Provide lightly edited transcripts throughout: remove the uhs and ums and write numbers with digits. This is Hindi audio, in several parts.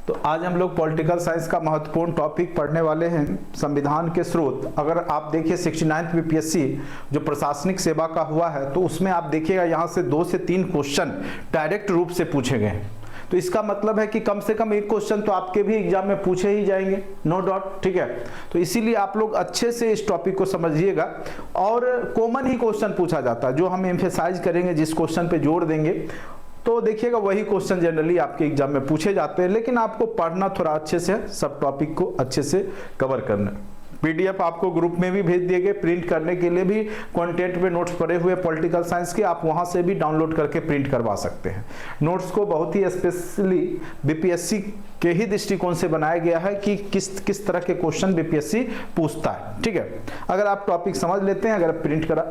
तो आज हम लोग पॉलिटिकल साइंस का महत्वपूर्ण टॉपिक पढ़ने वाले हैं, संविधान के स्रोत। अगर आप देखिए 69th बीपीएससी जो प्रशासनिक सेवा का हुआ है, तो उसमें आप देखिएगा यहाँ से 2 से 3 क्वेश्चन डायरेक्ट रूप से पूछे गए हैं। तो इसका मतलब है कि कम से कम एक क्वेश्चन तो आपके भी एग्जाम में पूछे ही जाएंगे, नो डाउट। ठीक है, तो इसीलिए आप लोग अच्छे से इस टॉपिक को समझिएगा। और कॉमन ही क्वेश्चन पूछा जाता है, जो हम एम्फेसाइज करेंगे, जिस क्वेश्चन पे जोर देंगे, तो देखिएगा वही क्वेश्चन जनरली आपके एग्जाम में पूछे जाते हैं। लेकिन आपको पढ़ना थोड़ा अच्छे से, सब टॉपिक को अच्छे से कवर करना। पीडीएफ आपको ग्रुप में भी भेज दिए गए, प्रिंट करने के लिए भी कंटेंट पे नोट्स पड़े हुए पॉलिटिकल साइंस के, आप वहां से भी डाउनलोड करके प्रिंट करवा सकते हैं। नोट्स को बहुत ही स्पेशली बीपीएससी के ही दृष्टिकोण से बनाया गया है कि किस तरह के क्वेश्चन बीपीएससी पूछता है। ठीक है, अगर आप टॉपिक समझ लेते हैं, अगर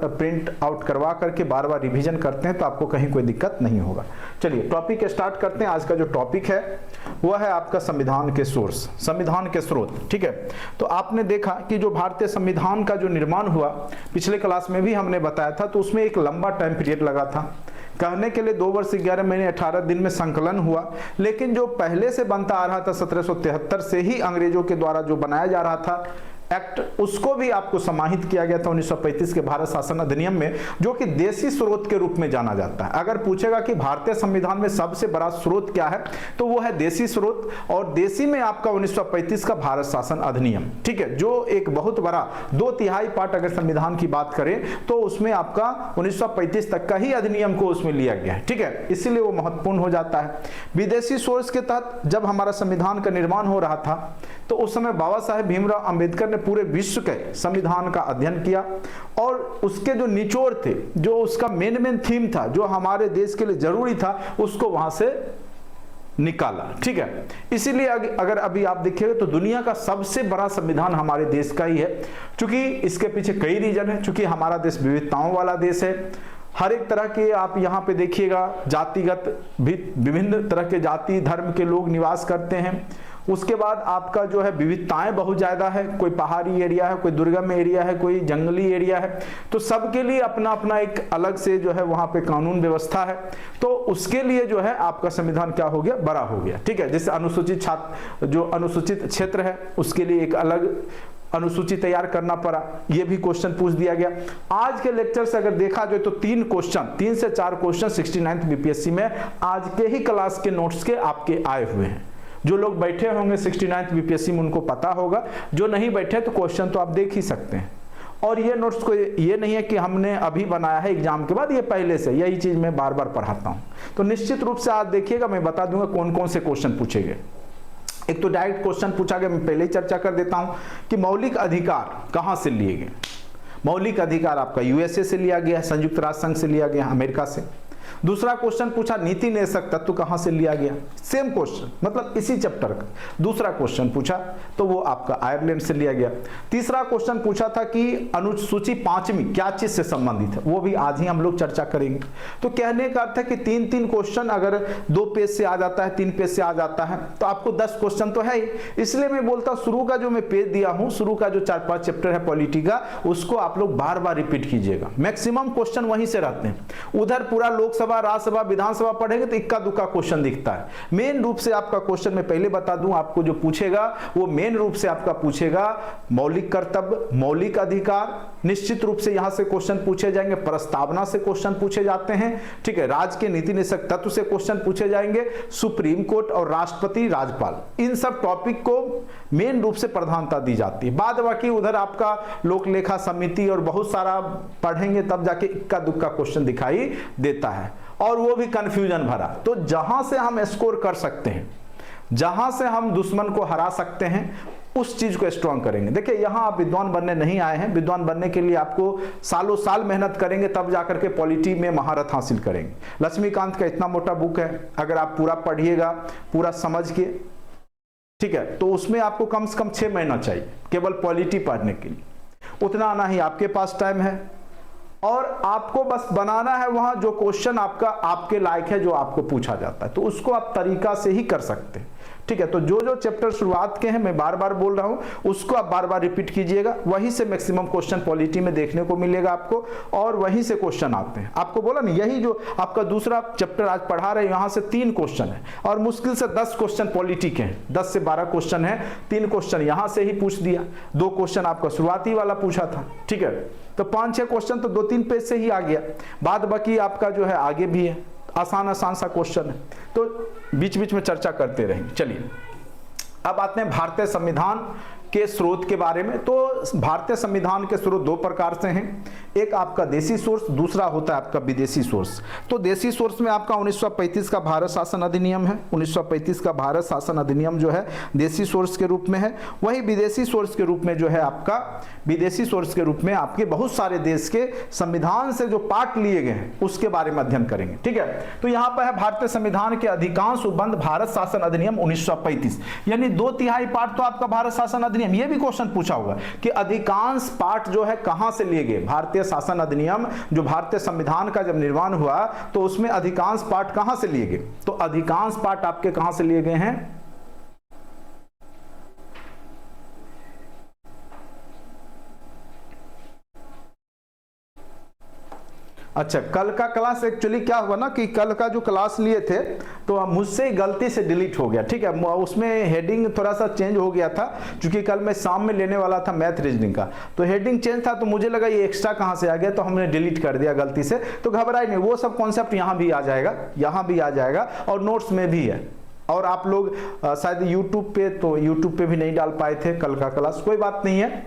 प्रिंट आउट करवा करके बार बार रिवीजन करते हैं, तो आपको कहीं कोई दिक्कत नहीं होगा। चलिए टॉपिक स्टार्ट करते हैं। आज का जो टॉपिक है वह है आपका संविधान के सोर्स, संविधान के स्रोत। ठीक है, तो आपने देखा कि जो भारतीय संविधान का जो निर्माण हुआ, पिछले क्लास में भी हमने बताया था, तो उसमें एक लंबा टाइम पीरियड लगा था। कहने के लिए 2 वर्ष 11 महीने 18 दिन में संकलन हुआ, लेकिन जो पहले से बनता आ रहा था 1773 से ही अंग्रेजों के द्वारा जो बनाया जा रहा था एक्ट, उसको भी आपको समाहित किया गया था 1935 के भारत शासन अधिनियम में, जो कि देसी स्रोत के रूप में जाना जाता है। अगर पूछेगा कि भारतीय संविधान में सबसे बड़ा स्रोत क्या है, तो वो है देसी स्रोत। और देसी में आपका 1935 का भारत शासन अधिनियम, ठीक है, जो एक बहुत बड़ा 2/3 पार्ट अगर संविधान की बात करें तो उसमें आपका 1935 तक का ही अधिनियम को उसमें लिया गया है। ठीक है, इसीलिए वो महत्वपूर्ण हो जाता है। विदेशी सोर्स के तहत जब हमारा संविधान का निर्माण हो रहा था, तो उस समय बाबा साहेब भीमराव अंबेडकर पूरे विश्व के संविधान का अध्ययन किया, और उसके जो निचोड़ थे, जो उसका मेन थीम था, जो हमारे देश के लिए जरूरी था, उसको वहां से निकाला। ठीक है, इसीलिए अगर अभी आप देखिएगा तो दुनिया का सबसे बड़ा संविधान हमारे देश का ही है। क्योंकि इसके पीछे कई रीजन है, क्योंकि हमारा देश विविधताओं वाला देश है। हर एक तरह के आप यहाँ पे देखिएगा जातिगत भी विभिन्न तरह के जाति धर्म के लोग निवास करते हैं। उसके बाद आपका जो है विविधताएं बहुत ज़्यादा है, कोई पहाड़ी एरिया है, कोई दुर्गम एरिया है, कोई जंगली एरिया है, तो सबके लिए अपना अपना एक अलग से जो है वहाँ पे कानून व्यवस्था है। तो उसके लिए जो है आपका संविधान क्या हो गया, बड़ा हो गया। ठीक है, जैसे अनुसूचित क्षेत्र है, उसके लिए एक अलग अनुसूची तैयार करना पड़ा, ये भी क्वेश्चन पूछ दिया गया। आज के लेक्चर से अगर देखा जाए तो 3 से 4 क्वेश्चन 69th बीपीएससी में आज के ही क्लास के नोट्स के आपके आए हुए हैं। जो लोग बैठे होंगे 69th बीपीएससी में उनको पता होगा, जो नहीं बैठे तो क्वेश्चन तो आप देख ही सकते हैं। और ये नोट्स को ये नहीं है कि हमने अभी बनाया है एग्जाम के बाद, ये पहले से यही चीज मैं बार बार पढ़ाता हूं। तो निश्चित रूप से आज देखिएगा, मैं बता दूंगा कौन कौन से क्वेश्चन पूछे गए। एक तो डायरेक्ट क्वेश्चन पूछा गया, मैं पहले ही चर्चा कर देता हूं कि मौलिक अधिकार कहां से लिए गए। मौलिक अधिकार आपका यूएसए से लिया गया, संयुक्त राष्ट्र संघ से लिया गया, अमेरिका से। दूसरा क्वेश्चन पूछा नीति निदेशक तत्व कहां से लिया गया, सेम क्वेश्चन, मतलब इसी चैप्टर का दूसरा क्वेश्चन पूछा, तो वो आपका आयरलैंड से लिया गया। तीसरा क्वेश्चन पूछा था कि अनुसूची 5वीं क्या चीज से संबंधित है, वो भी आज ही हम लोग चर्चा करेंगे। तो कहने का अर्थ है कि 3 क्वेश्चन अगर 2 पेज से आ जाता है, 3 पेज से आ जाता है, तो आपको 10 क्वेश्चन तो है ही। इसलिए मैं बोलता हूं शुरू का जो मैं पेज दिया हूं, शुरू का जो 4-5 चैप्टर है पॉलिटी का, उसको आप लोग बार बार रिपीट कीजिएगा। मैक्सिमम क्वेश्चन वहीं से रहते हैं। उधर पूरा लोकसभा, राज्यसभा, विधानसभा पढ़ेंगे तो इक्का दुक्का क्वेश्चन दिखता है। मेन रूप से आपका क्वेश्चन मैं पहले बता दूं आपको, जो पूछेगा वो मेन रूप से आपका पूछेगा मौलिक कर्तव्य, मौलिक अधिकार, निश्चित रूप से यहां से क्वेश्चन पूछे जाएंगे। प्रस्तावना से क्वेश्चन पूछे जाते हैं। ठीक है, राज्य के नीति निदेशक तत्व से क्वेश्चन पूछे जाएंगे, सुप्रीम कोर्ट और राष्ट्रपति, राज्यपाल, इन सब टॉपिक को मेन रूप से प्रधानता दी जाती है। बाद बाकी उधर आपका लोक लेखा समिति और बहुत सारा पढ़ेंगे, तब जाके इक्का दुक्का क्वेश्चन दिखाई देता है, और वो भी कंफ्यूजन भरा। तो जहां से हम स्कोर कर सकते हैं, जहां से हम दुश्मन को हरा सकते हैं, उस चीज को स्ट्रॉन्ग करेंगे। देखिए, यहां आप विद्वान बनने नहीं आए हैं। विद्वान बनने के लिए आपको सालों साल मेहनत करेंगे, तब जाकर के पॉलिटी में महारत हासिल करेंगे। लक्ष्मीकांत का इतना मोटा बुक है, अगर आप पूरा पढ़िएगा, पूरा समझ के, ठीक है, तो उसमें आपको कम से कम 6 महीना चाहिए केवल पॉलिटी पढ़ने के लिए। उतना आना ही आपके पास टाइम है, और आपको बस बनाना है वहां जो क्वेश्चन आपका आपके लायक है, जो आपको पूछा जाता है, तो उसको आप तरीका से ही कर सकते हैं। ठीक है। तो जो जो चैप्टर शुरुआत के हैं मैं बार बार बोल रहा हूं उसको आप बार बार रिपीट कीजिएगा, वहीं से मैक्सिमम क्वेश्चन पॉलिटी में देखने को मिलेगा आपको, और वहीं से क्वेश्चन आते हैं। आपको बोला नहीं, यही जो आपका दूसरा चैप्टर आज पढ़ा रहे हैं यहां से 3 क्वेश्चन है, और मुश्किल से 10 क्वेश्चन पॉलिटी के हैं, 10 से 12 क्वेश्चन है, 3 क्वेश्चन यहां से ही पूछ दिया, 2 क्वेश्चन आपका शुरुआती वाला पूछा था, ठीक है। तो 5-6 क्वेश्चन तो 2-3 पेज से ही आ गया, बाद बाकी आपका जो है आगे भी है, आसान आसान सा क्वेश्चन है, तो बीच बीच में चर्चा करते रहेंगे। चलिए अब आते हैं भारतीय संविधान के स्रोत के बारे में। तो भारतीय संविधान के स्रोत 2 प्रकार से हैं, एक आपका देसी सोर्स, दूसरा होता है आपका विदेशी सोर्स। तो देसी सोर्स में आपका 1935 का भारत शासन अधिनियम है, 1935 का भारत शासन अधिनियम जो है देसी सोर्स के रूप में है। वही विदेशी सोर्स के रूप में जो है आपका, विदेशी सोर्स के रूप में आपके बहुत सारे देश के संविधान से जो पार्ट लिए गए हैं उसके बारे में अध्ययन करेंगे, ठीक है। तो यहाँ पर है भारतीय संविधान के अधिकांश उपबंध भारत शासन अधिनियम 1935, यानी 2/3 पार्ट तो आपका भारत शासन अधिनियम। ये भी क्वेश्चन पूछा होगा कि अधिकांश पार्ट जो है कहां से लिए गए, भारतीय शासन अधिनियम जो भारतीय संविधान का जब निर्माण हुआ तो उसमें अधिकांश पार्ट कहां से लिए गए, तो अधिकांश पार्ट आपके कहां से लिए गए हैं, अच्छा कल का क्लास एक्चुअली क्या हुआ ना कि कल का जो क्लास लिए थे तो मुझसे गलती से डिलीट हो गया, ठीक है। उसमें हेडिंग थोड़ा सा चेंज हो गया था, क्योंकि कल मैं शाम में लेने वाला था मैथ रीजनिंग का, तो हेडिंग चेंज था, तो मुझे लगा ये एक्स्ट्रा कहाँ से आ गया, तो हमने डिलीट कर दिया गलती से। तो घबराई नहीं, वो सब कॉन्सेप्ट यहाँ भी आ जाएगा, यहाँ भी आ जाएगा, और नोट्स में भी है। और आप लोग शायद यूट्यूब पे, तो यूट्यूब पे भी नहीं डाल पाए थे कल का क्लास, कोई बात नहीं है,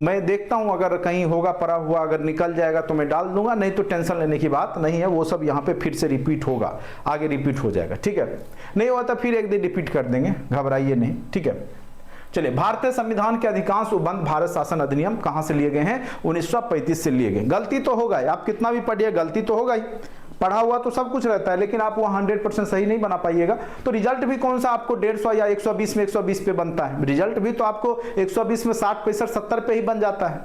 मैं देखता हूं अगर कहीं होगा पड़ा हुआ, अगर निकल जाएगा तो मैं डाल दूंगा, नहीं तो टेंशन लेने की बात नहीं है, वो सब यहाँ पे फिर से रिपीट होगा, आगे रिपीट हो जाएगा, ठीक है। नहीं हुआ तो फिर एक दिन रिपीट कर देंगे, घबराइए नहीं, ठीक है। चलिए, भारतीय संविधान के अधिकांश उपबंध भारत शासन अधिनियम कहां से लिए गए हैं, 1935 से लिए गए। गलती तो होगा, आप कितना भी पढ़िए गलती तो होगा ही, पढ़ा हुआ तो सब कुछ रहता है, लेकिन आप वो 100% सही नहीं बना पाइएगा। तो रिजल्ट भी कौन सा आपको 150 या 120 में 120 पे बनता है, रिजल्ट भी तो आपको 120 में 60, 65, 70 पे ही बन जाता है।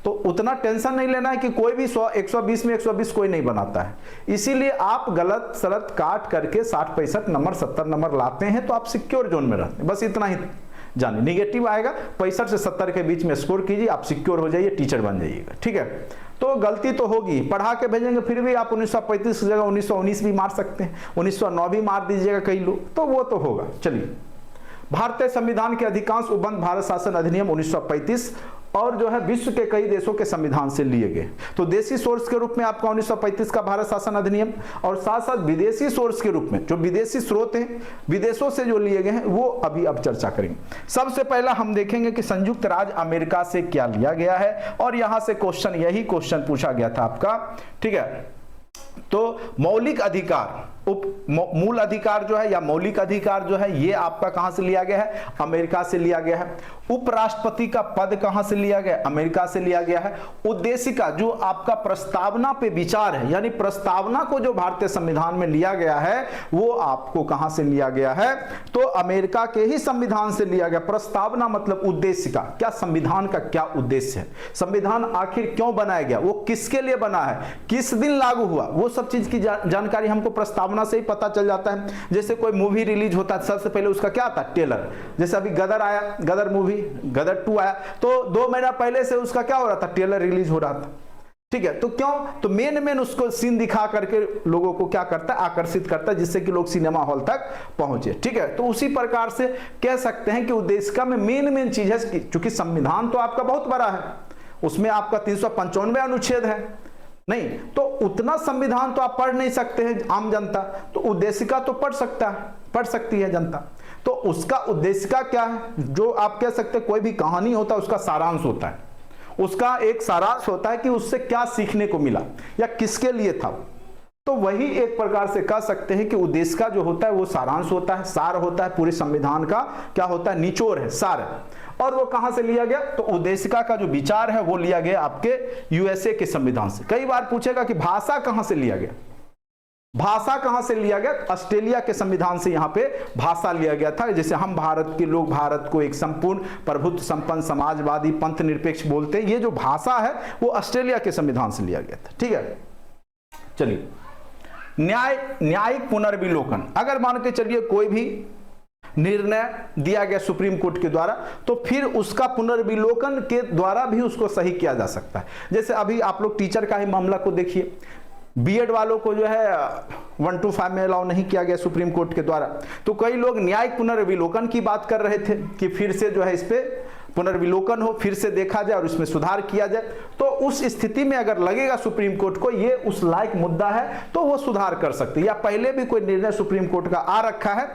तो उतना टेंशन नहीं लेना है कि कोई भी 120 में 120 कोई नहीं बनाता है, इसीलिए आप गलत सलत काट करके 60, 65 नंबर, 70 नंबर लाते हैं तो आप सिक्योर जोन में रहते हैं, बस इतना ही जानिए। निगेटिव आएगा 65 से 70 के बीच में स्कोर कीजिए, आप सिक्योर हो जाइए, टीचर बन जाइएगा, ठीक है। तो गलती तो होगी, पढ़ा के भेजेंगे फिर भी आप 1935 की जगह 1919 भी मार सकते हैं, 1909 भी मार दीजिएगा कई लोग, तो वो तो होगा। चलिए, भारतीय संविधान के अधिकांश उपबंध भारत शासन अधिनियम 1935 और जो है विश्व के कई देशों के संविधान से लिए गए। तो देसी सोर्स के रूप में आपका 1935 का भारत शासन अधिनियम, और साथ साथ विदेशी सोर्स के रूप में जो विदेशी स्रोत हैं, विदेशों से जो लिए गए हैं, वो अभी अब चर्चा करेंगे। सबसे पहला हम देखेंगे कि संयुक्त राज्य अमेरिका से क्या लिया गया है, और यहां से क्वेश्चन, यही क्वेश्चन पूछा गया था आपका, ठीक है। तो मौलिक अधिकार, मूल अधिकार जो है या मौलिक अधिकार जो है, ये आपका कहां से लिया गया है, अमेरिका से लिया गया है। उपराष्ट्रपति का पद कहां से लिया गया, अमेरिका से लिया गया है। उद्देशिका जो आपका प्रस्तावना पे विचार है, यानी प्रस्तावना को जो भारतीय संविधान में लिया गया है, वो आपको कहां से लिया गया है, तो अमेरिका के ही संविधान से लिया गया। प्रस्तावना मतलब उद्देशिका, क्या संविधान का क्या उद्देश्य है, संविधान आखिर क्यों बनाया गया, वो किसके लिए बना है, किस दिन लागू हुआ, वो सब चीज की जानकारी हमको प्रस्तावना से ही पता चल जाता है। जैसे कोई मूवी रिलीज होता है, सबसे पहले उसका क्या आता है, ट्रेलर। जैसे अभी गदर आया, गदर मूवी, गदर 2 आया, तो 2 महीना पहले से उसका क्या हो रहा था, ट्रेलर रिलीज हो रहा था, ठीक है। तो क्यों, तो मेन उसको सीन दिखा करके लोगों को क्या करता है, आकर्षित करता है, जिससे कि लोग सिनेमा हॉल तक पहुंचे, ठीक है। तो उसी प्रकार से कह सकते हैं कि उद्देशिका में मेन चीज है, क्योंकि संविधान तो आपका बहुत बड़ा है, उसमें आपका 395 अनुच्छेद है, नहीं तो उतना संविधान तो आप पढ़ नहीं सकते हैं आम जनता, तो उद्देशिका तो पढ़ सकती है जनता। तो उसका उद्देशिका क्या है, जो आप कह सकते हैं कोई भी कहानी होता है उसका सारांश होता है, उसका एक सारांश होता है कि उससे क्या सीखने को मिला या किसके लिए था। तो वही एक प्रकार से कह सकते हैं कि उद्देशिका जो होता है वो सारांश होता है, सार होता है, पूरे संविधान का क्या होता है, निचोड़ है, सार है। और वो कहां से लिया गया, तो उद्देशिका का जो विचार है वो लिया गया आपके यूएसए के संविधान से। कई बार पूछेगा कि भाषा कहां से लिया गया, भाषा कहां से लिया गया, ऑस्ट्रेलिया के संविधान से यहां पे भाषा लिया गया था। जैसे हम भारत के लोग भारत को एक संपूर्ण प्रभुत्व संपन्न समाजवादी पंथ निरपेक्ष बोलते हैं, ये जो भाषा है वो ऑस्ट्रेलिया के संविधान से लिया गया था, ठीक है। चलिए, न्यायिक पुनर्विलोकन, अगर मान के चलिए कोई भी निर्णय दिया गया सुप्रीम कोर्ट के द्वारा, तो फिर उसका पुनर्विलोकन के द्वारा भी उसको सही किया जा सकता है। जैसे अभी आप लोग टीचर का ही मामला को देखिए, बीएड वालों को जो है 125 में अलाउ नहीं किया गया सुप्रीम कोर्ट के द्वारा, तो कई लोग न्यायिक पुनर्विलोकन की बात कर रहे थे कि फिर से जो है इस पे पुनर्विलोकन हो, फिर से देखा जाए और इसमें सुधार किया जाए। तो उस स्थिति में अगर लगेगा सुप्रीम कोर्ट को ये उस लायक मुद्दा है तो वो सुधार कर सकते हैं, या पहले भी कोई निर्णय सुप्रीम कोर्ट का आ रखा है,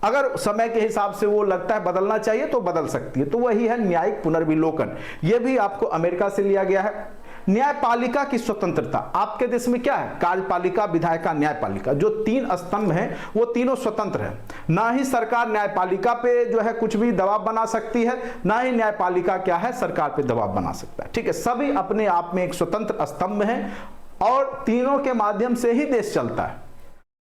अगर समय के हिसाब से वो लगता है बदलना चाहिए तो बदल सकती है। तो वही है न्यायिक पुनर्विलोकन। ये भी आपको अमेरिका से लिया गया है। न्यायपालिका की स्वतंत्रता आपके देश में क्या है? कार्यपालिका, विधायिका, न्यायपालिका, जो तीन स्तंभ हैं वो तीनों स्वतंत्र हैं। ना ही सरकार न्यायपालिका पे जो है कुछ भी दबाव बना सकती है, ना ही न्यायपालिका क्या है सरकार पे दबाव बना सकता है। ठीक है, सभी अपने आप में एक स्वतंत्र स्तंभ हैं और तीनों के माध्यम से ही देश चलता है।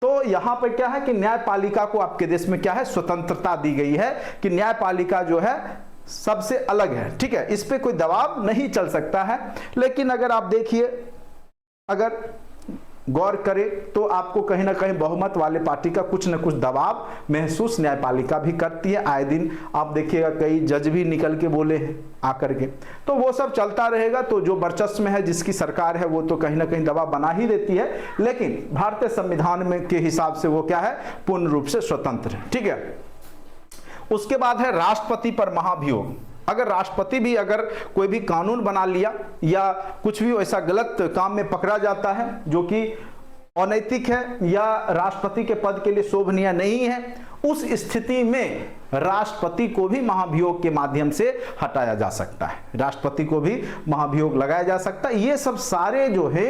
तो यहां पर क्या है कि न्यायपालिका को आपके देश में क्या है स्वतंत्रता दी गई है कि न्यायपालिका जो है सबसे अलग है। ठीक है, इस पे कोई दबाव नहीं चल सकता है। लेकिन अगर आप देखिए, अगर गौर करें तो आपको कहीं ना कहीं बहुमत वाले पार्टी का कुछ न कुछ दबाव महसूस न्यायपालिका भी करती है। आए दिन आप देखिएगा कई जज भी निकल के बोले हैं आकर के, तो वो सब चलता रहेगा। तो जो वर्चस्व में है, जिसकी सरकार है, वो तो कहीं ना कहीं दबाव बना ही देती है, लेकिन भारतीय संविधान में के हिसाब से वो क्या है पूर्ण रूप से स्वतंत्र है। ठीक है, उसके बाद है राष्ट्रपति पर महाभियोग। अगर राष्ट्रपति भी अगर कोई भी कानून बना लिया या कुछ भी ऐसा गलत काम में पकड़ा जाता है जो कि अनैतिक है या राष्ट्रपति के पद के लिए शोभनीय नहीं है, उस स्थिति में राष्ट्रपति को भी महाभियोग के माध्यम से हटाया जा सकता है। राष्ट्रपति को भी महाभियोग लगाया जा सकता है। ये सब सारे जो है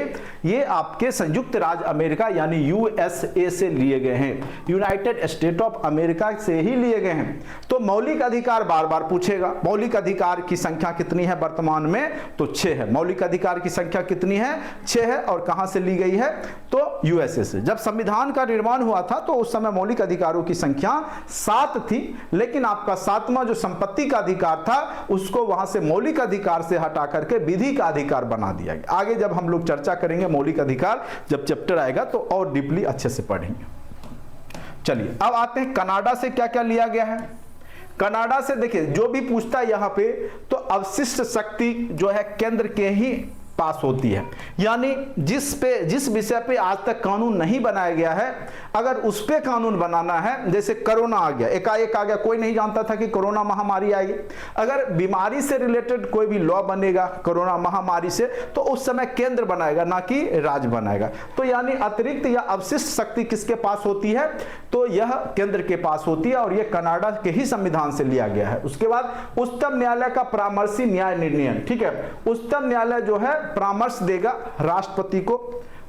ये आपके संयुक्त राज्य अमेरिका यानी यूएसए से लिए गए हैं, यूनाइटेड स्टेट ऑफ अमेरिका से ही लिए गए हैं। तो मौलिक अधिकार बार बार पूछेगा, मौलिक अधिकार की संख्या कितनी है वर्तमान में? तो 6 है। मौलिक अधिकार की संख्या कितनी है? 6 है। और कहां से ली गई है? तो यूएसए से। जब संविधान का निर्माण हुआ था तो उस समय मौलिक अधिकारों की संख्या 7 थी, लेकिन आपका 7वां जो संपत्ति का अधिकार था उसको वहां से मौलिक अधिकार से हटा करके विधि का अधिकार बना दिया गया। आगे जब हम लोग चर्चा करेंगे मौलिक अधिकार, जब चैप्टर आएगा तो और डीपली अच्छे से पढ़ेंगे। चलिए अब आते हैं कनाडा से क्या क्या लिया गया है। कनाडा से देखिए जो भी पूछता है यहां पे तो अवशिष्ट शक्ति जो है केंद्र के ही पास होती है, यानी जिस विषय पे आज तक कानून नहीं बनाया गया है, अगर उस पे कानून बनाना है, जैसे कोरोना आ गया, एकाएक आ गया, कोई नहीं जानता था कि कोरोना महामारी आएगी। अगर बीमारी से रिलेटेड कोई भी लॉ बनेगा कोरोना महामारी से, तो उस समय केंद्र बनाएगा ना कि राज्य बनाएगा। तो यानी अतिरिक्त या अवशिष्ट शक्ति किसके पास होती है? तो यह केंद्र के पास होती है और यह कनाडा के ही संविधान से लिया गया है। उसके बाद उच्चतम न्यायालय का परामर्शी न्याय निर्णय। ठीक है, उच्चतम न्यायालय जो है परामर्श देगा राष्ट्रपति को।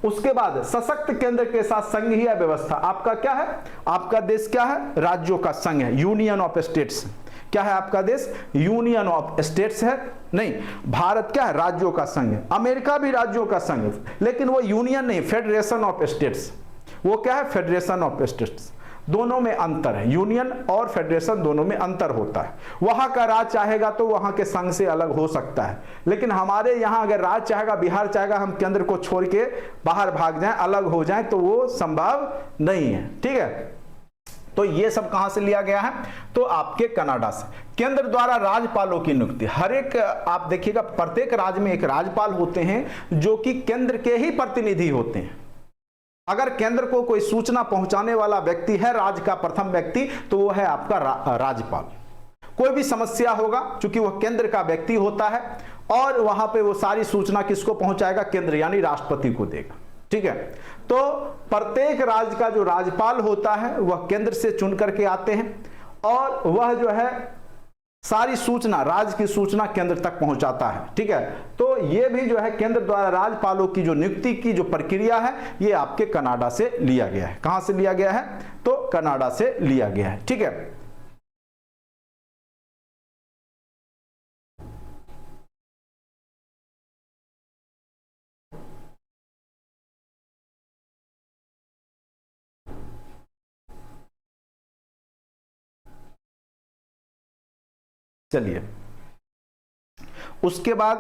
उसके बाद सशक्त केंद्र के साथ संघीय व्यवस्था। आपका क्या है? आपका देश क्या है? राज्यों का संघ है, यूनियन ऑफ स्टेट्स। क्या है आपका देश? यूनियन ऑफ स्टेट्स है। नहीं, भारत क्या है? राज्यों का संघ है। अमेरिका भी राज्यों का संघ है, लेकिन वो यूनियन नहीं, फेडरेशन ऑफ स्टेट्स। वो क्या है? Federation of states. दोनों में अंतर है, यूनियन और फेडरेशन दोनों में अंतर होता है। वहां का राज्य चाहेगा तो वहां के संघ से अलग हो सकता है, लेकिन हमारे यहां अगर राज्य चाहेगा, बिहार चाहेगा हम केंद्र को छोड़ के बाहर भाग जाएं, अलग हो जाएं, तो वो संभव नहीं है। ठीक है, तो ये सब कहां से लिया गया है? तो आपके कनाडा से। केंद्र द्वारा राज्यपालों की नियुक्ति। हर एक आप देखिएगा प्रत्येक राज्य में एक राज्यपाल होते हैं जो कि केंद्र के ही प्रतिनिधि होते हैं। अगर केंद्र को कोई सूचना पहुंचाने वाला व्यक्ति है राज्य का प्रथम व्यक्ति, तो वो है आपका राज्यपाल। कोई भी समस्या होगा, क्योंकि वह केंद्र का व्यक्ति होता है और वहां पे वो सारी सूचना किसको पहुंचाएगा? केंद्र यानी राष्ट्रपति को देगा। ठीक है, तो प्रत्येक राज्य का जो राज्यपाल होता है वह केंद्र से चुन करके आते हैं और वह जो है सारी सूचना, राज्य की सूचना केंद्र तक पहुंचाता है। ठीक है, तो ये भी जो है केंद्र द्वारा राज्यपालों की जो नियुक्ति की जो प्रक्रिया है ये आपके कनाडा से लिया गया है। कहां से लिया गया है? तो कनाडा से लिया गया है। ठीक है, चलिए उसके बाद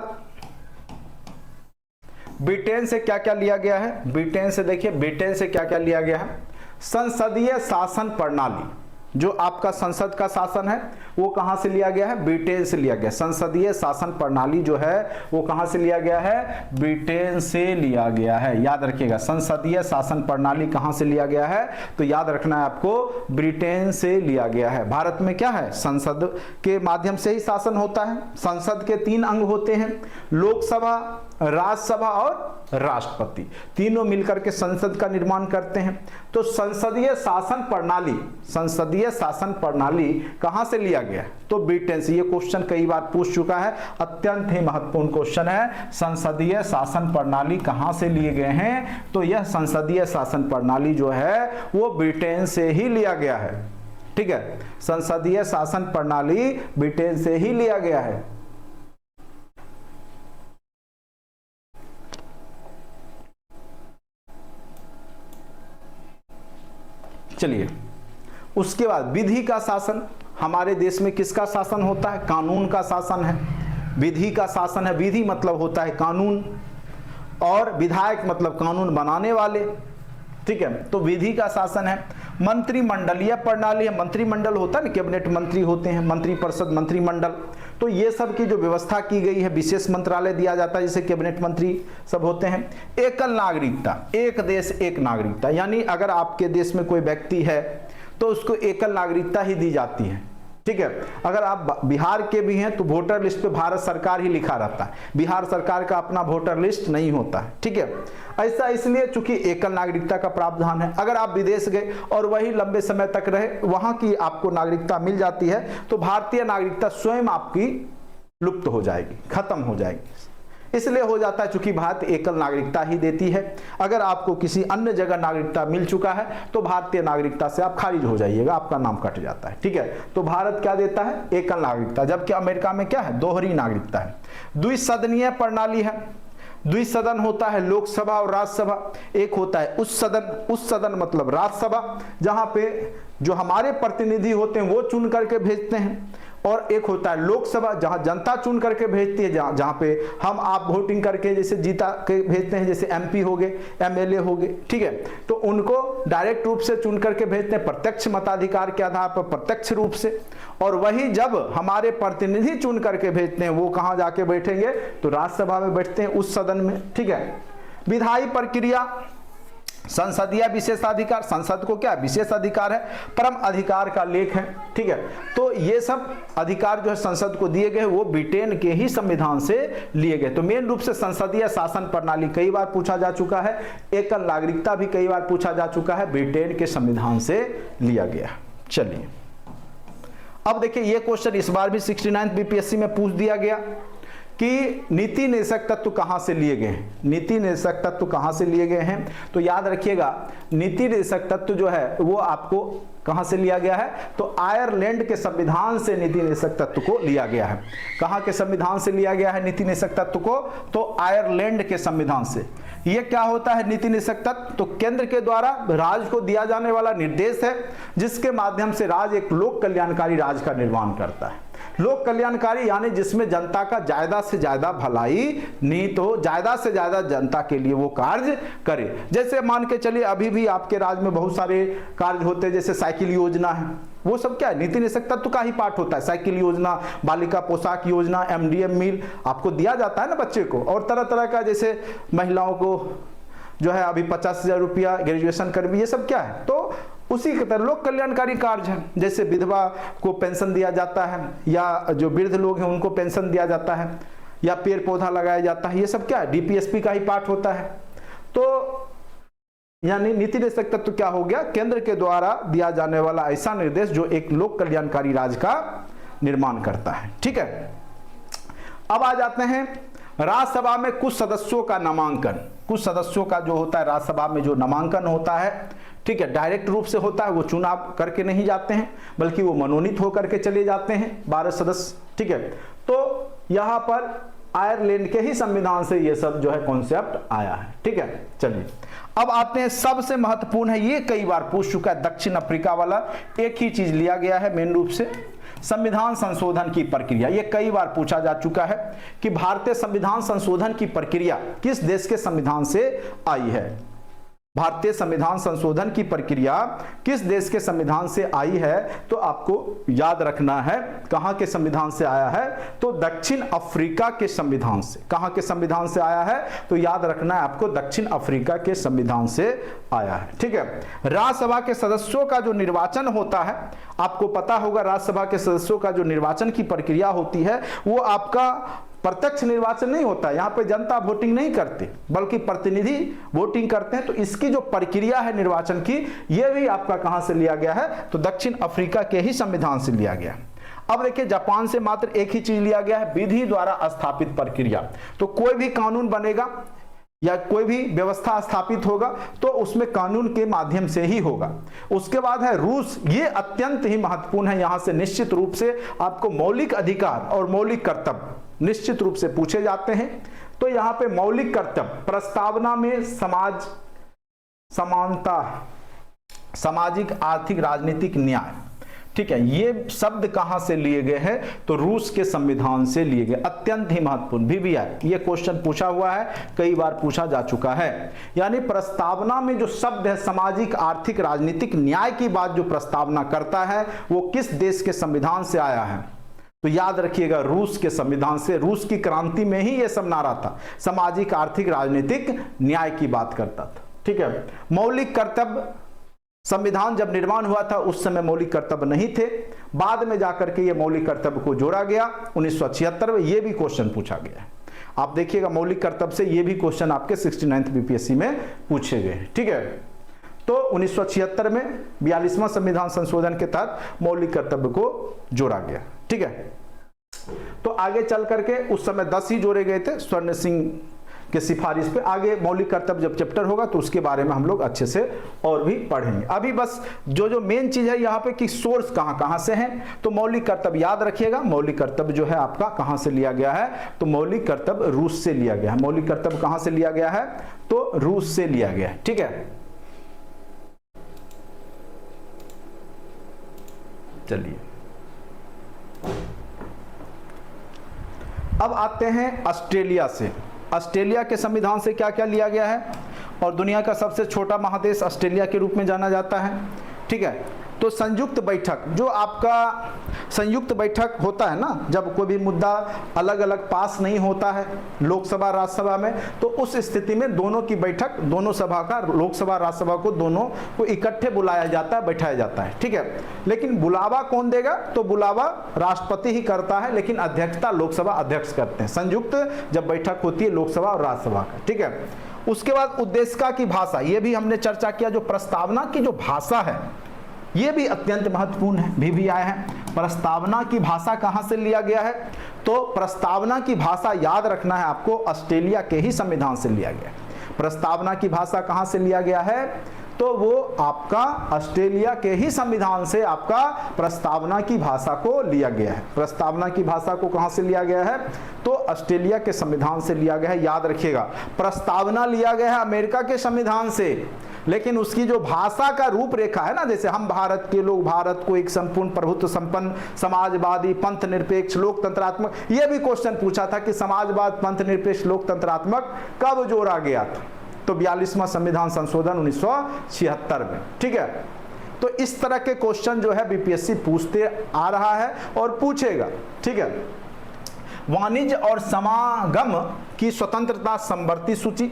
ब्रिटेन से क्या क्या लिया गया है? ब्रिटेन से देखिए, ब्रिटेन से क्या क्या लिया गया है? संसदीय शासन प्रणाली। जो आपका संसद का शासन है वो कहां से लिया गया है? ब्रिटेन से लिया गया। संसदीय शासन प्रणाली जो है वो कहां से लिया गया है? ब्रिटेन से लिया गया है। याद रखिएगा, संसदीय शासन प्रणाली कहां से लिया गया है? तो याद रखना है आपको, ब्रिटेन से लिया गया है। भारत में क्या है? संसद के माध्यम से ही शासन होता है। संसद के 3 अंग होते हैं, लोकसभा, राज्यसभा और राष्ट्रपति, तीनों मिलकर के संसद का निर्माण करते हैं। तो संसदीय शासन प्रणाली कहां से लिया गया? तो ब्रिटेन से। ये क्वेश्चन कई बार पूछ चुका है, अत्यंत ही महत्वपूर्ण क्वेश्चन है। संसदीय शासन प्रणाली कहां से लिए गए हैं? तो यह संसदीय शासन प्रणाली जो है वो ब्रिटेन से ही लिया गया है। ठीक है, संसदीय शासन प्रणाली ब्रिटेन से ही लिया गया है। चलिए, उसके बाद विधि का शासन। हमारे देश में किसका शासन होता है? कानून का शासन है। विधि का शासन है। विधि मतलब होता है कानून, और विधायक मतलब कानून बनाने वाले। ठीक है, तो विधि का शासन है। मंत्रिमंडलीय प्रणाली है। मंत्रिमंडल होता है ना, कैबिनेट मंत्री होते हैं, मंत्रिपरिषद, मंत्रिमंडल। तो ये सब की जो व्यवस्था की गई है, विशेष मंत्रालय दिया जाता है, जैसे कैबिनेट मंत्री सब होते हैं। एकल नागरिकता, एक देश एक नागरिकता, यानी अगर आपके देश में कोई व्यक्ति है तो उसको एकल नागरिकता ही दी जाती है। ठीक है, अगर आप बिहार के भी हैं तो वोटर लिस्ट पे भारत सरकार ही लिखा रहता है, बिहार सरकार का अपना वोटर लिस्ट नहीं होता है। ठीक है, ऐसा इसलिए चूंकि एकल नागरिकता का प्रावधान है। अगर आप विदेश गए और वही लंबे समय तक रहे, वहां की आपको नागरिकता मिल जाती है, तो भारतीय नागरिकता स्वयं आपकी लुप्त हो जाएगी, खत्म हो जाएगी। इसलिए हो जाता है चूंकि भारत एकल नागरिकता ही देती है। अगर आपको किसी अन्य जगह नागरिकता मिल चुका है तो भारतीय नागरिकता से आप खारिज हो जाइएगा, आपका नाम कट जाता है। ठीक है, तो भारत क्या देता है? एकल नागरिकता, जबकि अमेरिका में क्या है? दोहरी नागरिकता है। द्विसदनीय प्रणाली है। द्विसदन होता है लोकसभा और राज्यसभा। एक होता है उच्च सदन मतलब राज्यसभा, जहां पे जो हमारे प्रतिनिधि होते हैं वो चुन करके भेजते हैं, और एक होता है लोकसभा जहां जनता चुन करके भेजती है, जहां पे हम आप वोटिंग करके जैसे जीता के भेजते हैं, जैसे एमपी हो गए, एमएलए हो गए। ठीक है, तो उनको डायरेक्ट रूप से चुन करके भेजते हैं, प्रत्यक्ष मताधिकार के आधार पर प्रत्यक्ष रूप से। और वही जब हमारे प्रतिनिधि चुन करके भेजते हैं, वो कहां जाके बैठेंगे? तो राज्यसभा में बैठते हैं, उस सदन में। ठीक है, विधायी प्रक्रिया, संसदीय विशेषाधिकार, संसद को क्या विशेष अधिकार है, परम अधिकार का लेख है। ठीक है, तो ये सब अधिकार जो है संसद को दिए गए वो ब्रिटेन के ही संविधान से लिए गए। तो मेन रूप से संसदीय शासन प्रणाली कई बार पूछा जा चुका है, एकल नागरिकता भी कई बार पूछा जा चुका है, ब्रिटेन के संविधान से लिया गया। चलिए, अब देखिए ये क्वेश्चन इस बार भी 69 बीपीएससी में पूछ दिया गया कि नीति निर्देशक तत्व कहां से लिए गए हैं। नीति निर्देशक तत्व कहां से लिए गए हैं? तो याद रखिएगा, नीति निर्देशक तत्व जो है वो आपको कहां से लिया गया है? तो आयरलैंड के संविधान से नीति निर्देशक तत्व को लिया गया है। कहां के संविधान से लिया गया है नीति निर्देशक तत्व को? तो आयरलैंड के संविधान से। ये क्या होता है नीति निर्देशक तत्व? तो केंद्र के द्वारा राज्य को दिया जाने वाला निर्देश है, जिसके माध्यम से राज्य एक लोक कल्याणकारी राज्य का निर्माण करता है। लोक कल्याणकारी यानी जिसमें जनता का ज्यादा से ज्यादा भलाई निहित हो, ज्यादा से ज्यादा जनता के लिए वो कार्य करे। जैसे मान के चलिए अभी भी आपके राज्य में बहुत सारे कार्य होते हैं, जैसे साइकिल योजना है, वो सब क्या है? नीति निर्देशक तत्व का ही पार्ट होता है। साइकिल योजना, बालिका पोशाक योजना, एमडीएम मील आपको दिया जाता है ना बच्चे को, और तरह तरह का, जैसे महिलाओं को जो है अभी 50,000 रुपया ग्रेजुएशन कर भी, ये सब क्या है? तो उसी के तरह लोक कल्याणकारी कार्य है। जैसे विधवा को पेंशन दिया जाता है, या जो वृद्ध लोग हैं उनको पेंशन दिया जाता है, या पेड़ पौधा लगाया जाता है, ये सब क्या है? डीपीएसपी का ही पार्ट होता है। तो यानी नीति निर्देशक तत्व क्या हो गया? केंद्र के द्वारा दिया जाने वाला ऐसा निर्देश जो एक लोक कल्याणकारी राज्य का निर्माण करता है। ठीक है, अब आ जाते हैं राज्यसभा में कुछ सदस्यों का नामांकन। कुछ सदस्यों का जो होता है राज्यसभा में जो नामांकन होता है, ठीक है, डायरेक्ट रूप से होता है, वो चुनाव करके नहीं जाते हैं, बल्कि वो मनोनीत होकर के चले जाते हैं 12 सदस्य। ठीक है, तो यहां पर आयरलैंड के ही संविधान से ये सब जो है कॉन्सेप्ट आया है। ठीक है, चलिए अब आते हैं, सबसे महत्वपूर्ण है, ये कई बार पूछ चुका है, दक्षिण अफ्रीका वाला। एक ही चीज लिया गया है मेन रूप से, संविधान संशोधन की प्रक्रिया। ये कई बार पूछा जा चुका है कि भारतीय संविधान संशोधन की प्रक्रिया किस देश के संविधान से आई है। भारतीय संविधान संशोधन की प्रक्रिया किस देश के संविधान से आई है? तो आपको याद रखना है कहां के संविधान से आया है, तो दक्षिण अफ्रीका के संविधान से। कहां के संविधान से आया है? तो याद रखना है आपको दक्षिण अफ्रीका के संविधान से आया है। ठीक है। राज्यसभा के सदस्यों का जो निर्वाचन होता है, आपको पता होगा राज्यसभा के सदस्यों का जो निर्वाचन की प्रक्रिया होती है वो आपका प्रत्यक्ष निर्वाचन नहीं होता। यहाँ पे जनता वोटिंग नहीं करती बल्कि प्रतिनिधि वोटिंग करते हैं। तो इसकी जो प्रक्रिया है निर्वाचन की, यह भी आपका कहां से लिया गया है? तो दक्षिण अफ्रीका के ही संविधान से लिया गया। अब देखिए जापान से मात्र एक ही चीज लिया गया है, विधि द्वारा स्थापित प्रक्रिया। तो कोई भी कानून बनेगा या कोई भी व्यवस्था स्थापित होगा तो उसमें कानून के माध्यम से ही होगा। उसके बाद है रूस, ये अत्यंत ही महत्वपूर्ण है। यहां से निश्चित रूप से आपको मौलिक अधिकार और मौलिक कर्तव्य निश्चित रूप से पूछे जाते हैं। तो यहां पे मौलिक कर्तव्य, प्रस्तावना में समाज समानता, सामाजिक आर्थिक राजनीतिक न्याय, ठीक है, ये शब्द कहां से लिए गए हैं? तो रूस के संविधान से लिए गए। अत्यंत ही महत्वपूर्ण VVI, ये क्वेश्चन पूछा हुआ है, कई बार पूछा जा चुका है। यानी प्रस्तावना में जो शब्द है सामाजिक आर्थिक राजनीतिक न्याय की बात जो प्रस्तावना करता है वो किस देश के संविधान से आया है? तो याद रखिएगा रूस के संविधान से। रूस की क्रांति में ही ये सब नारा था, सामाजिक आर्थिक राजनीतिक न्याय की बात करता था। ठीक है। मौलिक कर्तव्य, संविधान जब निर्माण हुआ था उस समय मौलिक कर्तव्य नहीं थे, बाद में जाकर के ये मौलिक कर्तव्य को जोड़ा गया 1976 में। ये भी क्वेश्चन पूछा गया है। आप देखिएगा मौलिक कर्तव्य से ये भी क्वेश्चन आपके 69th BPSC में पूछे गए। ठीक है। तो 1976 में 42वां संविधान संशोधन के तहत मौलिक कर्तव्य को जोड़ा गया। ठीक है। तो आगे चल करके उस समय 10 ही जोड़े गए थे स्वर्ण सिंह के सिफारिश पे। आगे मौलिक कर्तव्य जब चैप्टर होगा तो उसके बारे में हम लोग अच्छे से और भी पढ़ेंगे। अभी बस जो मेन चीज है यहाँ पे कि सोर्स कहाँ से है। तो मौलिक कर्तव्य याद रखिएगा, मौलिक कर्तव्य जो है आपका कहाँ से लिया गया है? तो मौलिक कर्तव्य रूस से लिया गया है। मौलिक कर्तव्य कहाँ से लिया गया है? तो रूस से लिया गया है। ठीक है। चलिए अब आते हैं ऑस्ट्रेलिया से। ऑस्ट्रेलिया के संविधान से क्या क्या लिया गया है? और दुनिया का सबसे छोटा महादेश ऑस्ट्रेलिया के रूप में जाना जाता है। ठीक है। तो संयुक्त बैठक, जो आपका संयुक्त बैठक होता है ना, जब कोई भी मुद्दा अलग अलग पास नहीं होता है लोकसभा राज्यसभा में, तो उस स्थिति में दोनों की बैठक, दोनों सभा का, लोकसभा राज्यसभा को दोनों को इकट्ठे बुलाया जाता है, बैठाया जाता है। ठीक है। लेकिन बुलावा कौन देगा? तो बुलावा राष्ट्रपति ही करता है, लेकिन अध्यक्षता लोकसभा अध्यक्ष करते हैं। संयुक्त जब बैठक होती है लोकसभा और राज्यसभा का। ठीक है। उसके बाद उद्देशिका की भाषा, ये भी हमने चर्चा किया। जो प्रस्तावना की जो भाषा है ये भी अत्यंत महत्वपूर्ण है, VVI है। प्रस्तावना की भाषा कहां से लिया गया है? तो प्रस्तावना की भाषा याद रखना है आपको, ऑस्ट्रेलिया के ही संविधान से लिया गया है। प्रस्तावना की भाषा कहां से लिया गया है? तो वो आपका ऑस्ट्रेलिया के ही संविधान से आपका प्रस्तावना की भाषा को लिया गया है। प्रस्तावना की भाषा को कहां से लिया गया है? तो ऑस्ट्रेलिया के संविधान से लिया गया है। याद रखिएगा, प्रस्तावना लिया गया है अमेरिका के संविधान से, लेकिन उसकी जो भाषा का रूपरेखा है ना, जैसे हम भारत के लोग, भारत को एक संपूर्ण प्रभुत्व संपन्न समाजवादी पंथ निरपेक्ष लोकतंत्रात्मक, यह भी क्वेश्चन पूछा था कि समाजवाद पंथ निरपेक्ष लोकतंत्रात्मक कब जोड़ा गया था? तो 42वां संविधान संशोधन 1976 में। ठीक है। तो इस तरह के क्वेश्चन जो है BPSC पूछते आ रहा है और पूछेगा। ठीक है। वाणिज्य और समागम की स्वतंत्रता संवर्ती सूची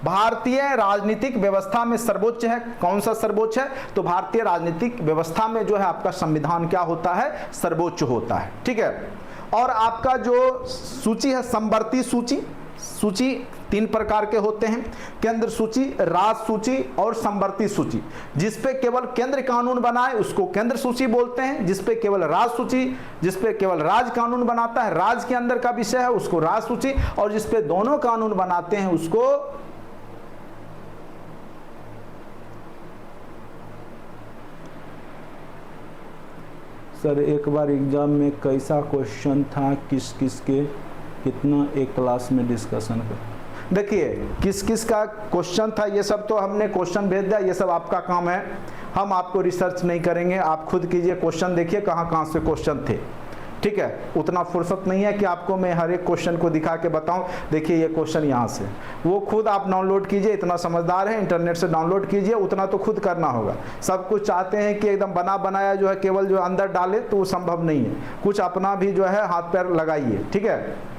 भारतीय राजनीतिक व्यवस्था में सर्वोच्च है। कौन सा सर्वोच्च है? तो भारतीय राजनीतिक व्यवस्था में जो है आपका संविधान क्या होता है? सर्वोच्च होता है। ठीक है। और आपका जो सूची है संवर्ती सूची, सूची 3 प्रकार के होते हैं, केंद्र सूची, राज्य सूची और संवर्ती सूची। जिसपे केवल केंद्र कानून बनाए उसको केंद्र सूची बोलते हैं, जिसपे केवल राज्य सूची, जिसपे केवल राज्य कानून बनाता है, राज्य के अंदर का विषय है, उसको राज्य सूची, और जिसपे दोनों कानून बनाते हैं उसको सर एक बार एग्जाम में कैसा क्वेश्चन था, किस किस के कितना एक क्लास में डिस्कशन कर। देखिए किस किस का क्वेश्चन था ये सब तो हमने क्वेश्चन भेज दिया, ये सब आपका काम है, हम आपको रिसर्च नहीं करेंगे, आप खुद कीजिए, क्वेश्चन देखिए कहाँ कहाँ से क्वेश्चन थे। ठीक है, उतना फुर्सत नहीं है कि आपको मैं हर एक क्वेश्चन को दिखा के बताऊं, देखिए ये क्वेश्चन यहाँ से, वो खुद आप डाउनलोड कीजिए, इतना समझदार है इंटरनेट से डाउनलोड कीजिए, उतना तो खुद करना होगा। सब कुछ चाहते हैं कि एकदम बना बनाया जो है केवल जो अंदर डाले, तो वो संभव नहीं है, कुछ अपना भी जो है हाथ पैर लगाइए। ठीक है,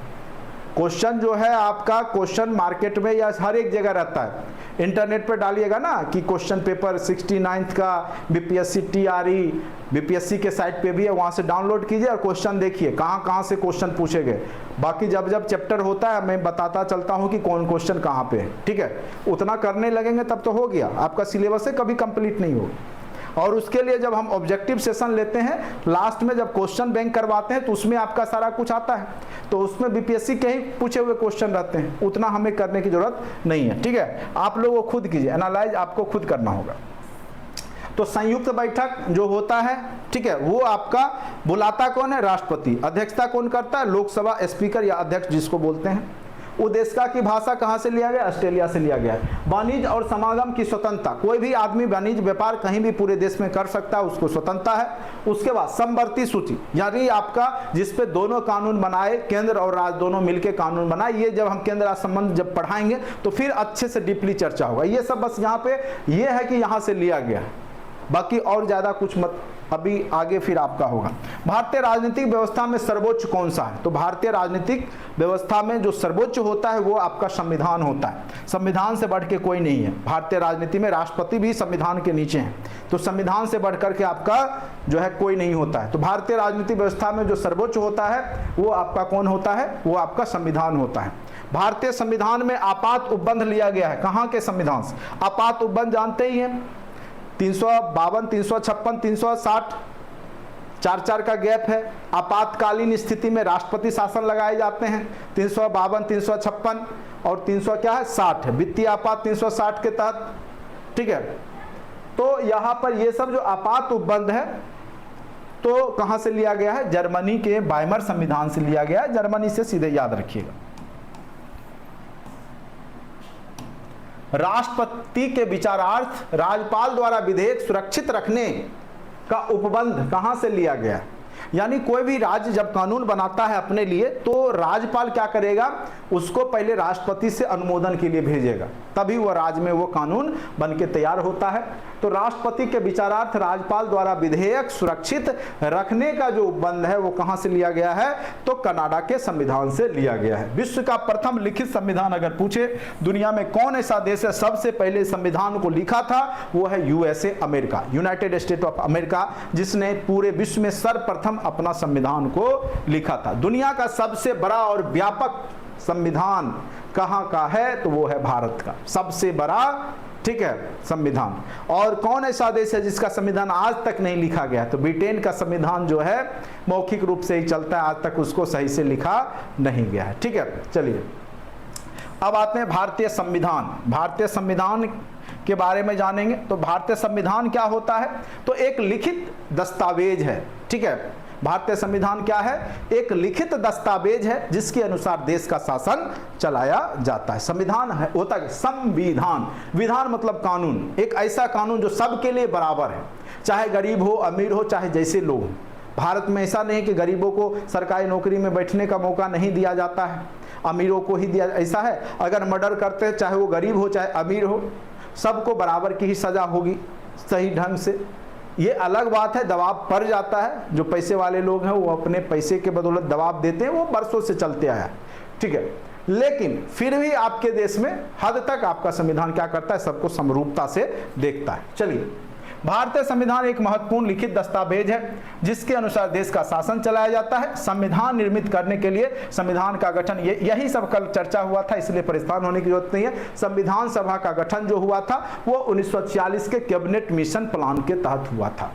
क्वेश्चन जो है आपका, क्वेश्चन मार्केट में या हर एक जगह रहता है, इंटरनेट पर डालिएगा ना कि क्वेश्चन पेपर 69th का बीपीएससी टीआरई बीपीएससी के साइट पे भी है, वहां से डाउनलोड कीजिए और क्वेश्चन देखिए कहां कहां से क्वेश्चन पूछे गए। बाकी जब जब चैप्टर होता है मैं बताता चलता हूं कि कौन क्वेश्चन कहां पे है। ठीक है, उतना करने लगेंगे तब तो हो गया, आपका सिलेबस है कभी कंप्लीट नहीं होगा। और उसके लिए जब हम ऑब्जेक्टिव सेशन लेते हैं, लास्ट में जब क्वेश्चन बैंक करवाते हैं तो उसमें आपका सारा कुछ आता है, तो उसमें बीपीएससी के ही पूछे हुए क्वेश्चन रहते हैं, उतना हमें करने की जरूरत नहीं है। ठीक है, आप लोगों को खुद कीजिए, एनालाइज आपको खुद करना होगा। तो संयुक्त बैठक जो होता है, ठीक है, वो आपका बुलाता कौन है? राष्ट्रपति। अध्यक्षता कौन करता है? लोकसभा स्पीकर या अध्यक्ष जिसको बोलते हैं। उद्देशिका की भाषा कहां से लिया गया? ऑस्ट्रेलिया से लिया गया है। वाणिज्य और समागम की स्वतंत्रता, कोई भी आदमी वाणिज्य व्यापार कहीं भी पूरे देश में कर सकता है, उसको स्वतंत्रता है। उसके बाद समवर्ती सूची, यानी आपका जिसपे दोनों कानून बनाए, केंद्र और राज्य दोनों मिलकर कानून बनाए। ये जब हम केंद्र राज्य संबंध जब पढ़ाएंगे तो फिर अच्छे से डीपली चर्चा होगा। ये सब बस यहाँ पे ये है कि यहाँ से लिया गया, बाकी और ज्यादा कुछ मत, अभी आगे फिर आपका होगा। भारतीय राजनीतिक व्यवस्था में सर्वोच्च कौन सा है? तो भारतीय राजनीतिक व्यवस्था में जो सर्वोच्च होता है वो आपका संविधान होता है। संविधान से बढ़ के कोई नहीं है भारतीय राजनीति में, राष्ट्रपति भी संविधान के नीचे है, तो संविधान से बढ़ करके आपका जो है कोई नहीं होता है। तो भारतीय राजनीतिक व्यवस्था में जो सर्वोच्च होता है वो आपका कौन होता है? वो आपका संविधान होता है। भारतीय संविधान में आपात उपबंध लिया गया है, कहाँ के संविधान से? आपात उपबंध जानते ही हैं, 352, 356, 360, 4 का गैप है। आपातकालीन स्थिति में राष्ट्रपति शासन लगाए जाते हैं, 352, 356 और 300 क्या है? 60 है, वित्तीय आपात 360 के तहत। ठीक है, तो यहां पर ये सब जो आपात उपबंध है तो कहां से लिया गया है? जर्मनी के वाइमर संविधान से लिया गया है, जर्मनी से सीधे याद रखिएगा। राष्ट्रपति के विचारार्थ राज्यपाल द्वारा विधेयक सुरक्षित रखने का उपबंध कहां से लिया गया? यानी कोई भी राज्य जब कानून बनाता है अपने लिए तो राज्यपाल क्या करेगा? उसको पहले राष्ट्रपति से अनुमोदन के लिए भेजेगा, तभी वह राज्य में वो कानून बन के तैयार होता है। तो राष्ट्रपति के विचारार्थ राज्यपाल द्वारा विधेयक सुरक्षित रखने का जो उपबंध है वो कहां से लिया गया है? तो कनाडा के संविधान से लिया गया है। विश्व का प्रथम लिखित संविधान अगर पूछे दुनिया में कौन ऐसा देश है सबसे पहले संविधान को लिखा था? वो है USA, America, United state of America, जिसने पूरे विश्व में सर्वप्रथम अपना संविधान को लिखा था। दुनिया का सबसे बड़ा और व्यापक संविधान कहां का है? तो वो है भारत का सबसे बड़ा, ठीक है, संविधान। और कौन ऐसा देश है जिसका संविधान आज तक नहीं लिखा गया? तो ब्रिटेन का संविधान जो है मौखिक रूप से ही चलता है, आज तक उसको सही से लिखा नहीं गया है। ठीक है, चलिए अब आते हैं भारतीय संविधान। भारतीय संविधान के बारे में जानेंगे। तो भारतीय संविधान क्या होता है? तो एक लिखित दस्तावेज है। ठीक है, भारतीय संविधान क्या है? एक लिखित दस्तावेज है जिसके अनुसार देश का शासन चलाया जाता है। संविधान है होता है संविधान, विधान मतलब कानून, एक ऐसा कानून जो सबके लिए बराबर है, चाहे गरीब हो अमीर हो चाहे जैसे लोग हो। भारत में ऐसा नहीं कि गरीबों को सरकारी नौकरी में बैठने का मौका नहीं दिया जाता है, अमीरों को ही दिया, ऐसा है। अगर मर्डर करते हैं चाहे वो गरीब हो चाहे अमीर हो, सबको बराबर की ही सजा होगी सही ढंग से। ये अलग बात है दबाव पड़ जाता है, जो पैसे वाले लोग हैं वो अपने पैसे के बदौलत दबाव देते हैं, वो बरसों से चलते आया। ठीक है, लेकिन फिर भी आपके देश में हद तक आपका संविधान क्या करता है? सबको समरूपता से देखता है। चलिए, भारतीय संविधान एक महत्वपूर्ण लिखित दस्तावेज है जिसके अनुसार देश का शासन चलाया जाता है। संविधान निर्मित करने के लिए संविधान का गठन, यही सब कल चर्चा हुआ था, इसलिए परेशान होने की जरूरत नहीं है। संविधान सभा का गठन जो हुआ था वो 1946 के कैबिनेट मिशन प्लान के तहत हुआ था।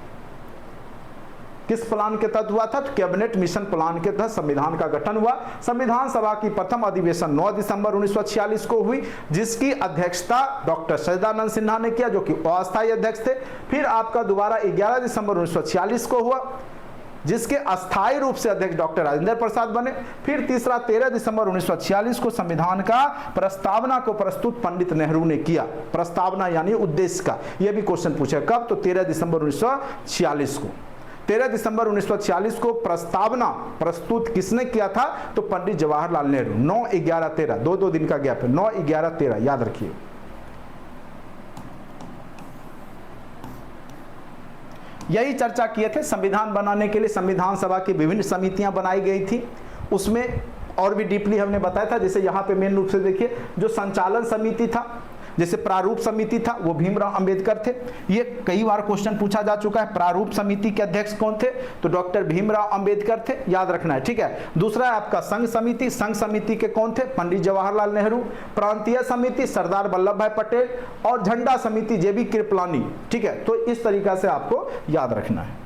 किस प्लान के तहत हुआ था? तो कैबिनेट मिशन प्लान के तहत संविधान का गठन हुआ। संविधान सभा की प्रथम अधिवेशन 9 दिसंबर 1946 को हुई, जिसकी अध्यक्षता डॉक्टर सच्चिदानंद सिन्हा ने किया, जो कि अस्थायी अध्यक्ष थे। फिर आपका दोबारा 11 दिसंबर 1946 को हुआ, जिसके अस्थायी रूप से अध्यक्ष डॉक्टर राजेंद्र प्रसाद बने। फिर तीसरा 13 दिसंबर 1946 को संविधान का प्रस्तावना को प्रस्तुत पंडित नेहरू ने किया। प्रस्तावना यानी उद्देश्य का, यह भी क्वेश्चन पूछा कब? तो 13 दिसंबर 1946 को। 13 दिसंबर 1946 को प्रस्तावना प्रस्तुत किसने किया था? तो पंडित जवाहरलाल नेहरू। 9/11/13, दो दिन का गैप है, 9/11/13 याद रखिए। यही चर्चा किए थे। संविधान बनाने के लिए संविधान सभा की विभिन्न समितियां बनाई गई थी, उसमें और भी डीपली हमने बताया था। जैसे यहाँ पे मेन रूप से देखिए, जो संचालन समिति था, जैसे प्रारूप समिति था, वो भीमराव अंबेडकर थे। ये कई बार क्वेश्चन पूछा जा चुका है। प्रारूप समिति के अध्यक्ष कौन थे? तो डॉक्टर भीमराव अंबेडकर थे, याद रखना है, ठीक है। दूसरा है आपका संघ समिति। संघ समिति के कौन थे? पंडित जवाहरलाल नेहरू। प्रांतीय समिति सरदार वल्लभ भाई पटेल, और झंडा समिति जेबी कृपलानी, ठीक है। तो इस तरीका से आपको याद रखना है।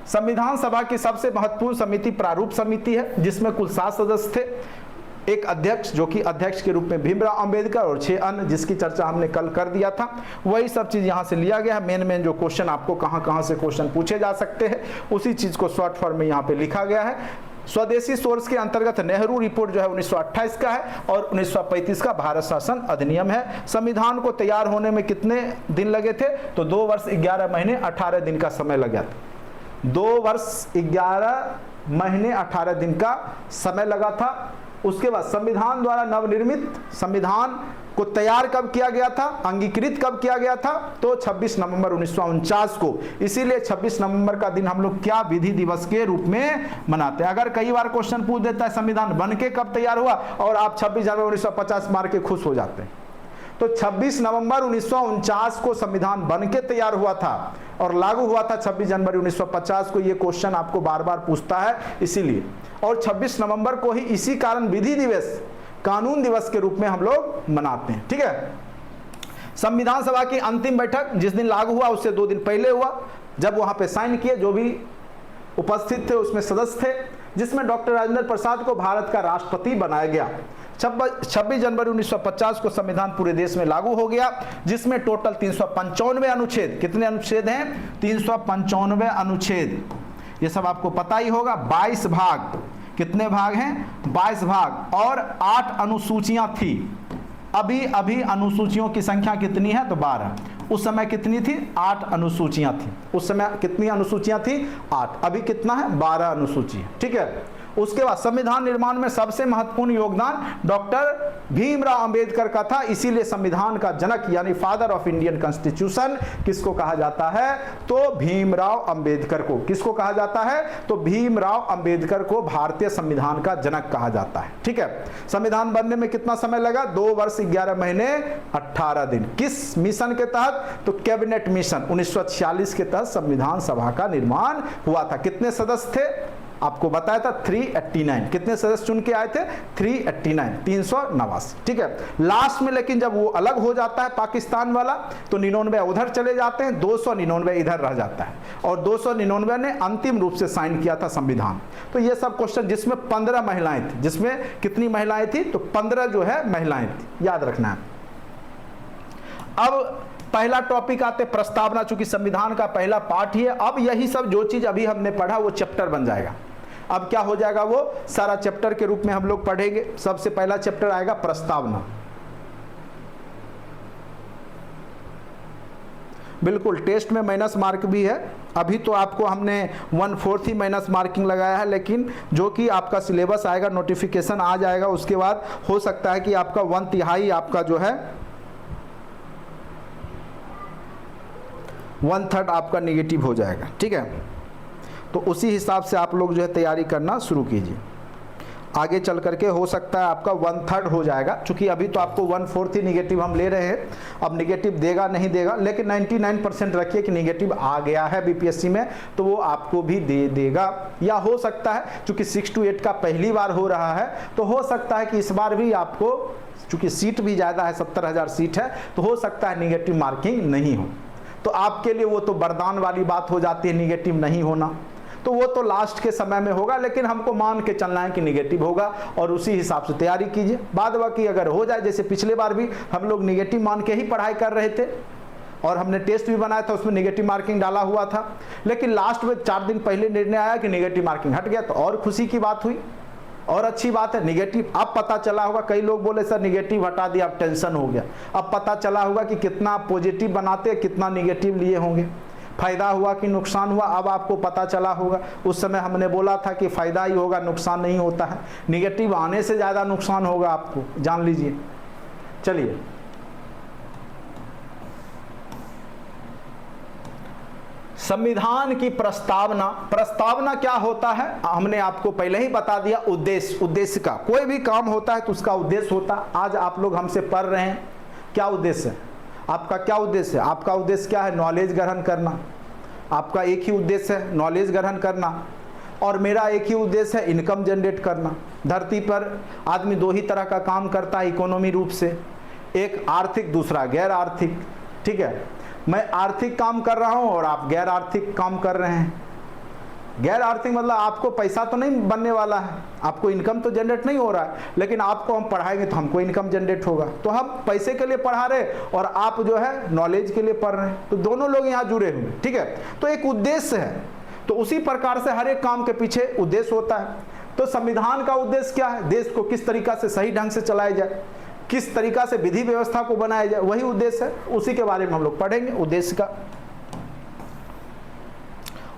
संविधान सभा की सबसे महत्वपूर्ण समिति प्रारूप समिति है, जिसमें कुल 7 सदस्य थे। एक अध्यक्ष, जो कि अध्यक्ष के रूप में भीमराव अंबेडकर, और 6 अन्य, जिसकी चर्चा हमने कल कर दिया था। वही सब चीज यहाँ से लिया गया है। मेन जो क्वेश्चन आपको कहाँ से क्वेश्चन पूछे जा सकते हैं, उसी चीज को शॉर्ट फॉर्म में यहाँ पे लिखा गया है। स्वदेशी सोर्स के अंतर्गत नेहरू रिपोर्ट जो है 1928 का है, और 1935 का भारत शासन अधिनियम है। संविधान को तैयार होने में कितने दिन लगे थे? तो 2 वर्ष 11 महीने 18 दिन का समय लगा था। 2 वर्ष 11 महीने 18 दिन का समय लगा था। उसके बाद संविधान द्वारा नवनिर्मित संविधान को तैयार कब किया गया था, अंगीकृत कब किया गया था? तो 26 नवंबर 1949 को। इसीलिए 26 नवंबर का दिन हम लोग क्या विधि दिवस के रूप में मनाते हैं। अगर कई बार क्वेश्चन पूछ देता है संविधान बन के कब तैयार हुआ, और आप 26 जनवरी 1950 मार के खुश हो जाते हैं। तो 26 नवंबर 1949 को संविधान बन के तैयार हुआ था और लागू हुआ था 26 जनवरी 1950 को। ये क्वेश्चन आपको बार बार पूछता है, इसीलिए। और 26 नवंबर को ही इसी कारण विधि दिवस, कानून दिवस के रूप में हम लोग मनाते हैं, ठीक है। संविधान सभा की अंतिम बैठक जिस दिन लागू हुआ उससे 2 दिन पहले हुआ, जब वहां पे साइन किए जो भी उपस्थित थे उसमें सदस्य थे, जिसमें डॉक्टर राजेंद्र प्रसाद को भारत का राष्ट्रपति बनाया गया। 26 जनवरी 1950 को संविधान पूरे देश में लागू हो गया, जिसमें टोटल 395 अनुच्छेद, कितने अनुच्छेद हैं? 395 अनुच्छेद। ये सब आपको पता ही होगा। 22 भाग, कितने भाग हैं? 22 भाग, और 8 अनुसूचियां थी। अभी अनुसूचियों की संख्या कितनी है? तो 12। उस समय कितनी थी? 8 अनुसूचियां थी। उस समय कितनी अनुसूचियां थी? 8। अभी कितना है? 12 अनुसूची, ठीक है। उसके बाद संविधान निर्माण में सबसे महत्वपूर्ण योगदान डॉक्टर भीमराव अंबेडकर का था। इसीलिए संविधान का जनक यानी फादर ऑफ इंडियन कॉन्स्टिट्यूशन किसको कहा जाता है? तो भीमराव अंबेडकर को। किसको कहा जाता है? तो भीमराव अंबेडकर को भारतीय संविधान का जनक कहा जाता है, ठीक है। संविधान बनने में कितना समय लगा? 2 वर्ष 11 महीने 18 दिन। किस मिशन के तहत? तो कैबिनेट मिशन 1946 के तहत संविधान सभा का निर्माण हुआ था। कितने सदस्य थे? आपको बताया था 389। कितने सदस्य चुन के आए थे? 389, 389, ठीक है। लास्ट में लेकिन जब वो अलग हो जाता है पाकिस्तान वाला, तो 99 उधर चले जाते हैं, 299 इधर रह जाता है, और 299 ने अंतिम रूप से साइन किया था संविधान। तो ये सब क्वेश्चन, जिसमें 15 महिलाएं थी, जिसमें कितनी महिलाएं थी? तो 15 जो है महिलाएं थी, याद रखना है। अब पहला टॉपिक आते प्रस्तावना, चूंकि संविधान का पहला पार्ट ही है। अब यही सब जो चीज अभी हमने पढ़ा वो चैप्टर बन जाएगा। अब क्या हो जाएगा? वो सारा चैप्टर के रूप में हम लोग पढ़ेंगे। सबसे पहला चैप्टर आएगा प्रस्तावना। बिल्कुल, टेस्ट में माइनस मार्क भी है। अभी तो आपको हमने 1/4 ही माइनस मार्किंग लगाया है, लेकिन जो कि आपका सिलेबस आएगा, नोटिफिकेशन आ जाएगा, उसके बाद हो सकता है कि आपका 1/3 आपका जो है 1/3 आपका निगेटिव हो जाएगा, ठीक है। तो उसी हिसाब से आप लोग जो है तैयारी करना शुरू कीजिए। आगे चल करके हो सकता है आपका 1/3 हो जाएगा, क्योंकि अभी तो आपको 1/4 ही निगेटिव हम ले रहे हैं। अब निगेटिव देगा नहीं देगा, लेकिन 99% रखिए कि निगेटिव आ गया है बीपीएससी में, तो वो आपको भी दे देगा। या हो सकता है, क्योंकि 6 to 8 का पहली बार हो रहा है, तो हो सकता है कि इस बार भी आपको, चूंकि सीट भी ज़्यादा है, 70,000 सीट है, तो हो सकता है निगेटिव मार्किंग नहीं हो। तो आपके लिए वो तो वरदान वाली बात हो जाती है निगेटिव नहीं होना, तो वो तो लास्ट के समय में होगा, लेकिन हमको मान के चलना है कि निगेटिव होगा, और उसी हिसाब से तैयारी कीजिए। बाद बाकी अगर हो जाए, जैसे पिछले बार भी हम लोग निगेटिव मान के ही पढ़ाई कर रहे थे, और हमने टेस्ट भी बनाया था, उसमें निगेटिव मार्किंग डाला हुआ था, लेकिन लास्ट में 4 दिन पहले निर्णय आया कि निगेटिव मार्किंग हट गया, तो और खुशी की बात हुई और अच्छी बात है। निगेटिव अब पता चला होगा, कई लोग बोले सर निगेटिव हटा दिया अब टेंशन हो गया। अब पता चला होगा कि कितना पॉजिटिव बनाते, कितना निगेटिव लिए होंगे। फायदा हुआ कि नुकसान हुआ अब आपको पता चला होगा। उस समय हमने बोला था कि फायदा ही होगा, नुकसान नहीं होता है, निगेटिव आने से ज़्यादा नुकसान होगा आपको, जान लीजिए। चलिए संविधान की प्रस्तावना, प्रस्तावना क्या होता है हमने आपको पहले ही बता दिया। उद्देश्य, उद्देश्य का कोई भी काम होता है तो उसका उद्देश्य होता है। आज आप लोग हमसे पढ़ रहे हैं, क्या उद्देश्य है आपका? क्या उद्देश्य है आपका? उद्देश्य क्या है? नॉलेज ग्रहण करना। आपका एक ही उद्देश्य है, नॉलेज ग्रहण करना। और मेरा एक ही उद्देश्य है, इनकम जनरेट करना। धरती पर आदमी दो ही तरह का काम करता है इकोनॉमी रूप से, एक आर्थिक, दूसरा गैर आर्थिक। ठीक है, मैं आर्थिक काम कर रहा हूं और आप गैर आर्थिक काम कर रहे हैं। गैर आर्थिक मतलब आपको पैसा तो नहीं बनने वाला है, आपको इनकम तो जनरेट नहीं हो रहा है, लेकिन आपको हम पढ़ाएंगे तो हमको इनकम जनरेट होगा। तो हम पैसे के लिए पढ़ा रहे और आप जो है नॉलेज के लिए पढ़ रहे हैं, तो दोनों लोग यहाँ जुड़े हुए। ठीक है, तो एक उद्देश्य है, तो उसी प्रकार से हर एक काम के पीछे उद्देश्य होता है। तो संविधान का उद्देश्य क्या है? देश को किस तरीका से सही ढंग से चलाया जाए, किस तरीका से विधि व्यवस्था को बनाया जाए, वही उद्देश्य है। उसी के बारे में हम लोग पढ़ेंगे।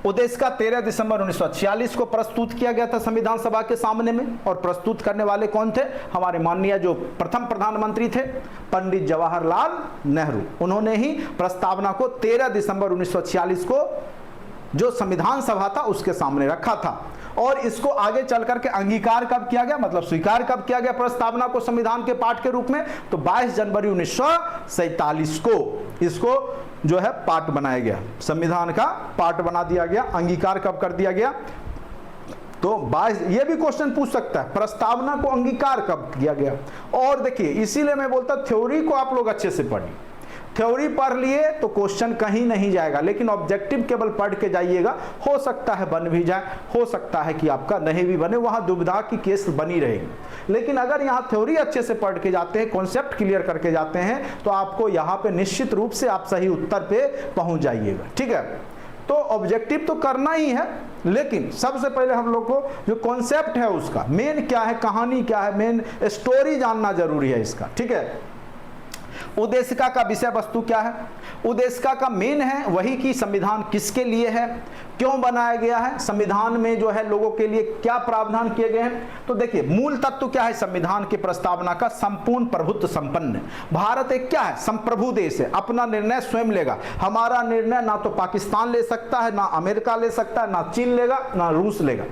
उद्देश्य का 13 दिसंबर 1946 को प्रस्तुत किया गया था संविधान सभा के सामने में। और प्रस्तुत करने वाले कौन थे? हमारे माननीय जो प्रथम प्रधानमंत्री थे, पंडित जवाहरलाल नेहरू। उन्होंने ही प्रस्तावना को 13 दिसंबर 1946 को जो संविधान सभा था उसके सामने रखा था। और इसको आगे चल करके अंगीकार कब किया गया, मतलब स्वीकार कब किया गया प्रस्तावना को संविधान के पाठ के रूप में? तो 22 जनवरी 1947 को इसको जो है पाठ बनाया गया, संविधान का पाठ बना दिया गया। अंगीकार कब कर दिया गया? तो 22, ये भी क्वेश्चन पूछ सकता है, प्रस्तावना को अंगीकार कब किया गया? और देखिए, इसीलिए मैं बोलता थ्योरी को आप लोग अच्छे से पढ़िए। थ्योरी पढ़ लिए तो क्वेश्चन कहीं नहीं जाएगा, लेकिन ऑब्जेक्टिव केवल पढ़ के जाइएगा। हो सकता है बन भी जाए, हो सकता है कि आपका नहीं भी बने, वहां दुविधा की केस बनी रहेगी। लेकिन अगर यहाँ थ्योरी अच्छे से पढ़ के जाते हैं, कॉन्सेप्ट क्लियर करके जाते हैं, तो आपको यहाँ पे निश्चित रूप से आप सही उत्तर पे पहुंच जाइएगा। ठीक है, तो ऑब्जेक्टिव तो करना ही है, लेकिन सबसे पहले हम लोग को जो कॉन्सेप्ट है उसका मेन क्या है, कहानी क्या है, मेन स्टोरी जानना जरूरी है इसका। ठीक है, उद्देशिका का विषय वस्तु क्या है? उद्देशिका का मेन है वही कि संविधान किसके लिए है, क्यों बनाया गया है, संविधान में जो है लोगों के लिए क्या प्रावधान किए गए हैं। तो देखिए, मूल तत्व क्या है संविधान की प्रस्तावना का? संपूर्ण प्रभुत्व संपन्न। भारत एक क्या है? संप्रभु देश है, अपना निर्णय स्वयं लेगा। हमारा निर्णय ना तो पाकिस्तान ले सकता है, ना अमेरिका ले सकता है, ना चीन लेगा, ना रूस लेगा।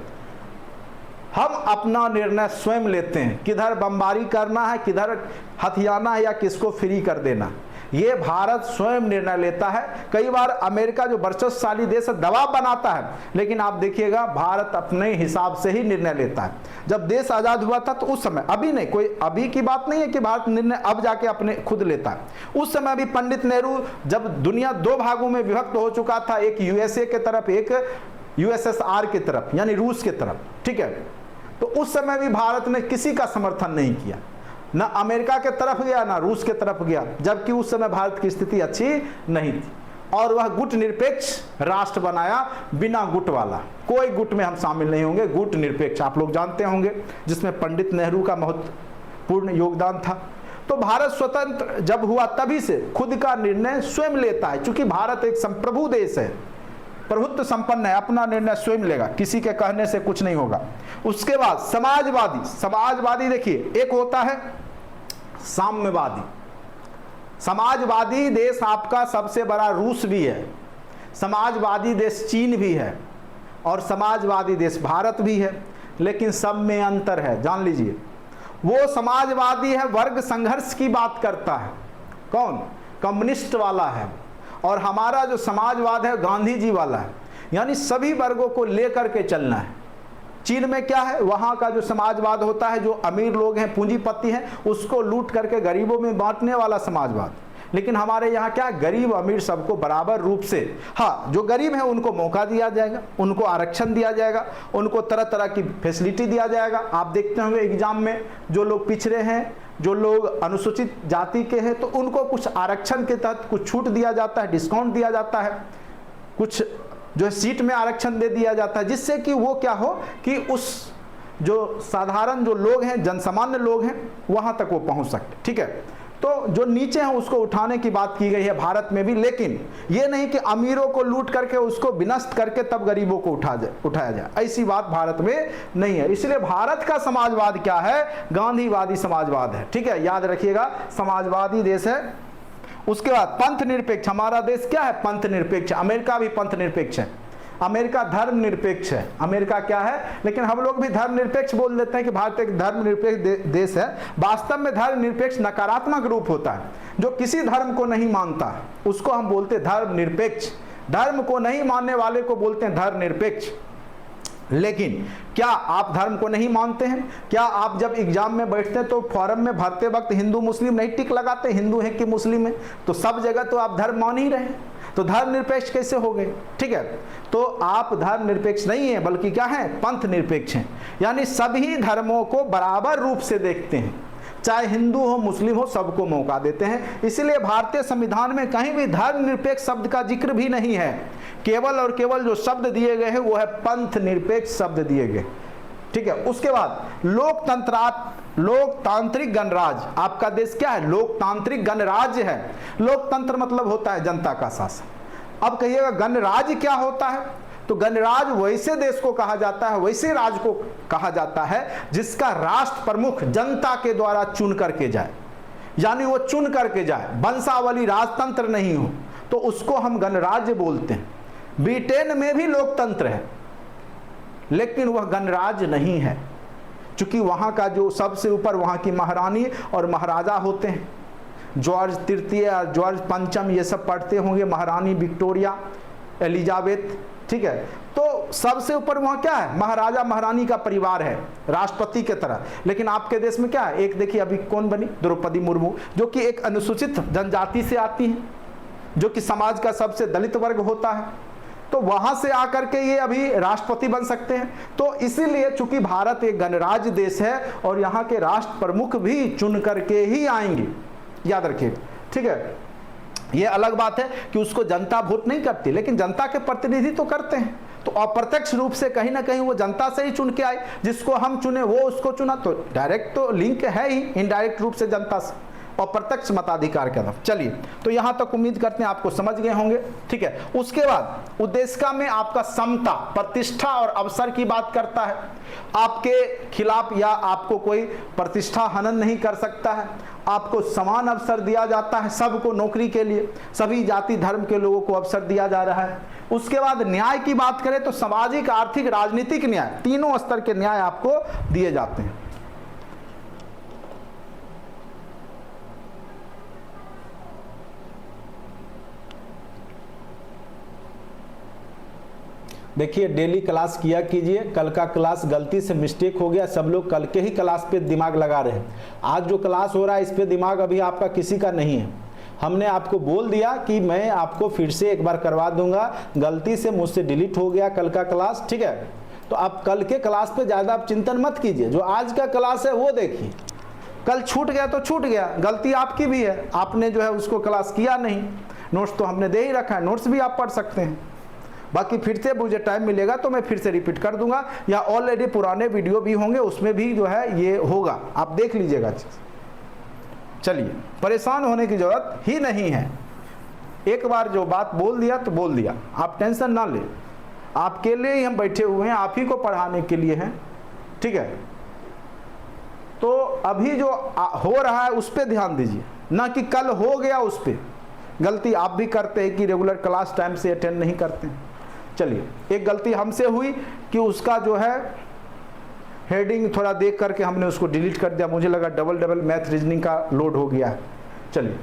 हम अपना निर्णय स्वयं लेते हैं, किधर बमबारी करना है, किधर हथियाना है, या किसको फ्री कर देना, ये भारत स्वयं निर्णय लेता है। कई बार अमेरिका जो वर्चस्वशाली देश है दबाव बनाता है, लेकिन आप देखिएगा भारत अपने हिसाब से ही निर्णय लेता है। जब देश आजाद हुआ था तो उस समय, अभी नहीं, कोई अभी की बात नहीं है कि भारत निर्णय अब जाके अपने खुद लेता है। उस समय भी पंडित नेहरू, जब दुनिया दो भागों में विभक्त हो चुका था, एक यूएसए के तरफ, एक यूएसएसआर की तरफ, यानी रूस की तरफ। ठीक है, तो उस समय भी भारत ने किसी का समर्थन नहीं किया, ना अमेरिका के तरफ गया, ना रूस के तरफ गया, जबकि उस समय भारत की स्थिति अच्छी नहीं थी। और वह गुट निरपेक्ष राष्ट्र बनाया, बिना गुट वाला, कोई गुट में हम शामिल नहीं होंगे, गुट निरपेक्ष आप लोग जानते होंगे, जिसमें पंडित नेहरू का महत्वपूर्ण योगदान था। तो भारत स्वतंत्र जब हुआ तभी से खुद का निर्णय स्वयं लेता है, क्योंकि भारत एक संप्रभु देश है, प्रभुत्व संपन्न है, अपना निर्णय स्वयं लेगा, किसी के कहने से कुछ नहीं होगा। उसके बाद समाजवादी, समाजवादी देखिए, एक होता है साम्यवादी। समाजवादी देश आपका सबसे बड़ा रूस भी है, समाजवादी देश चीन भी है, और समाजवादी देश भारत भी है, लेकिन सब में अंतर है, जान लीजिए। वो समाजवादी है, वर्ग संघर्ष की बात करता है, कौन? कम्युनिस्ट वाला है। और हमारा जो समाजवाद है गांधी जी वाला है, यानी सभी वर्गों को लेकर के चलना है। चीन में क्या है, वहाँ का जो समाजवाद होता है, जो अमीर लोग हैं, पूंजीपति हैं, उसको लूट करके गरीबों में बांटने वाला समाजवाद। लेकिन हमारे यहाँ क्या, गरीब अमीर सबको बराबर रूप से, हाँ, जो गरीब है उनको मौका दिया जाएगा, उनको आरक्षण दिया जाएगा, उनको तरह तरह की फैसिलिटी दिया जाएगा। आप देखते होंगे एग्जाम में जो लोग पिछड़े हैं, जो लोग अनुसूचित जाति के हैं, तो उनको कुछ आरक्षण के तहत कुछ छूट दिया जाता है, डिस्काउंट दिया जाता है, कुछ जो है सीट में आरक्षण दे दिया जाता है, जिससे कि वो क्या हो कि उस जो साधारण जो लोग हैं, जनसामान्य लोग हैं, वहां तक वो पहुंच सकते। ठीक है, तो जो नीचे हैं उसको उठाने की बात की गई है भारत में भी, लेकिन ये नहीं कि अमीरों को लूट करके उसको विनष्ट करके तब गरीबों को उठाया जाए, ऐसी बात भारत में नहीं है। इसलिए भारत का समाजवाद क्या है? गांधीवादी समाजवाद है। ठीक है, याद रखिएगा, समाजवादी देश है। उसके बाद पंथ निरपेक्ष, हमारा देश क्या है? पंथ निरपेक्ष। अमेरिका भी पंथ निरपेक्ष है, अमेरिका धर्म निरपेक्ष है। अमेरिका क्या है? लेकिन हम लोग भी धर्म निरपेक्ष बोल देते हैं कि भारत एक धर्म निरपेक्ष देश है। वास्तव में धर्म निरपेक्ष नकारात्मक रूप होता है, जो किसी धर्म को नहीं मानता उसको हम बोलते हैं धर्म निरपेक्ष। धर्म को नहीं मानने वाले को बोलते हैं धर्म निरपेक्ष। लेकिन क्या आप धर्म को नहीं मानते हैं? क्या आप जब एग्जाम में बैठते हैं तो फॉर्म में भरते वक्त हिंदू मुस्लिम नहीं टिक लगाते, हिंदू है कि मुस्लिम है? तो सब जगह तो आप धर्म मान ही रहे हैं, तो धर्म निरपेक्ष कैसे हो गए? ठीक है, तो आप धर्म निरपेक्ष नहीं है, बल्कि क्या है? पंथ निरपेक्ष हैं। यानी सभी धर्मों को बराबर रूप से देखते हैं, चाहे हिंदू हो मुस्लिम हो, सबको मौका देते हैं। इसलिए भारतीय संविधान में कहीं भी धर्म निरपेक्ष शब्द का जिक्र भी नहीं है। केवल और केवल जो शब्द दिए गए हैं वो है पंथ निरपेक्ष शब्द दिए गए। ठीक है, उसके बाद लोकतांत्रिक गणराज्य। आपका देश क्या है? लोकतांत्रिक गणराज्य है। लोकतंत्र मतलब होता है जनता का शासन। अब कहिएगा गणराज्य क्या होता है? तो गणराज्य वैसे देश को कहा जाता है, वैसे राज्य को कहा जाता है जिसका राष्ट्र प्रमुख जनता के द्वारा चुन करके जाए, यानी वो चुन करके जाए, वंशावली राजतंत्र नहीं हो, तो उसको हम गणराज्य बोलते हैं। ब्रिटेन में भी लोकतंत्र है, लेकिन वह गणराज्य नहीं है, क्योंकि वहाँ का जो सबसे ऊपर वहाँ की महारानी और महाराजा होते हैं। जॉर्ज तृतीय, जॉर्ज पंचम, ये सब पढ़ते होंगे, महारानी विक्टोरिया, एलिजाबेथ। ठीक है, तो सबसे ऊपर वहाँ क्या है? महाराजा महारानी का परिवार है, राष्ट्रपति के तरह। लेकिन आपके देश में क्या है? एक देखिए अभी कौन बनी? द्रौपदी मुर्मू, जो कि एक अनुसूचित जनजाति से आती हैं, जो कि समाज का सबसे दलित वर्ग होता है। तो वहां से आकर के ये अभी राष्ट्रपति बन सकते हैं। तो इसीलिए चूंकि भारत एक गणराज्य देश है और यहाँ के राष्ट्र प्रमुख भी चुन करके ही आएंगे, याद रखिएगा। ठीक है, ये अलग बात है कि उसको जनता वोट नहीं करती, लेकिन जनता के प्रतिनिधि तो करते हैं। तो अप्रत्यक्ष रूप से कहीं ना कहीं वो जनता से ही चुन के आए, जिसको हम चुने वो उसको चुना। तो डायरेक्ट तो लिंक है ही, इनडायरेक्ट रूप से जनता से और प्रत्यक्ष मताधिकार के तरफ। चलिए, तो यहां तक उम्मीद करते हैं आपको समझ गए होंगे। ठीक है, उसके बाद उद्देशिका में आपका समता, प्रतिष्ठा और अवसर की बात करता है। आपके खिलाफ या आपको कोई प्रतिष्ठा हनन नहीं कर सकता है, आपको समान अवसर दिया जाता है, सबको नौकरी के लिए, सभी जाति धर्म के लोगों को अवसर दिया जा रहा है। उसके बाद न्याय की बात करें तो सामाजिक, आर्थिक, राजनीतिक न्याय, तीनों स्तर के न्याय आपको दिए जाते हैं। देखिए, डेली क्लास किया कीजिए। कल का क्लास गलती से मिस्टेक हो गया, सब लोग कल के ही क्लास पे दिमाग लगा रहे हैं। आज जो क्लास हो रहा है इस पे दिमाग अभी आपका किसी का नहीं है। हमने आपको बोल दिया कि मैं आपको फिर से एक बार करवा दूंगा, गलती से मुझसे डिलीट हो गया कल का क्लास। ठीक है, तो आप कल के क्लास पे ज़्यादा आप चिंतन मत कीजिए, जो आज का क्लास है वो देखिए। कल छूट गया तो छूट गया, गलती आपकी भी है, आपने जो है उसको क्लास किया नहीं। नोट्स तो हमने दे ही रखा है, नोट्स भी आप पढ़ सकते हैं। बाकी फिर से मुझे टाइम मिलेगा तो मैं फिर से रिपीट कर दूंगा, या ऑलरेडी पुराने वीडियो भी होंगे, उसमें भी जो है ये होगा, आप देख लीजिएगा। चलिए, परेशान होने की जरूरत ही नहीं है। एक बार जो बात बोल दिया तो बोल दिया, आप टेंशन ना ले। आपके लिए ही हम बैठे हुए हैं, आप ही को पढ़ाने के लिए हैं। ठीक है, तो अभी जो हो रहा है उस पर ध्यान दीजिए, ना कि कल हो गया उस पर। गलती आप भी करते हैं कि रेगुलर क्लास टाइम से अटेंड नहीं करते हैं। चलिए, एक गलती हमसे हुई कि उसका जो है हेडिंग थोड़ा देख करके हमने उसको डिलीट कर दिया, मुझे लगा डबल मैथ रीजनिंग का लोड हो गया है। चलिए,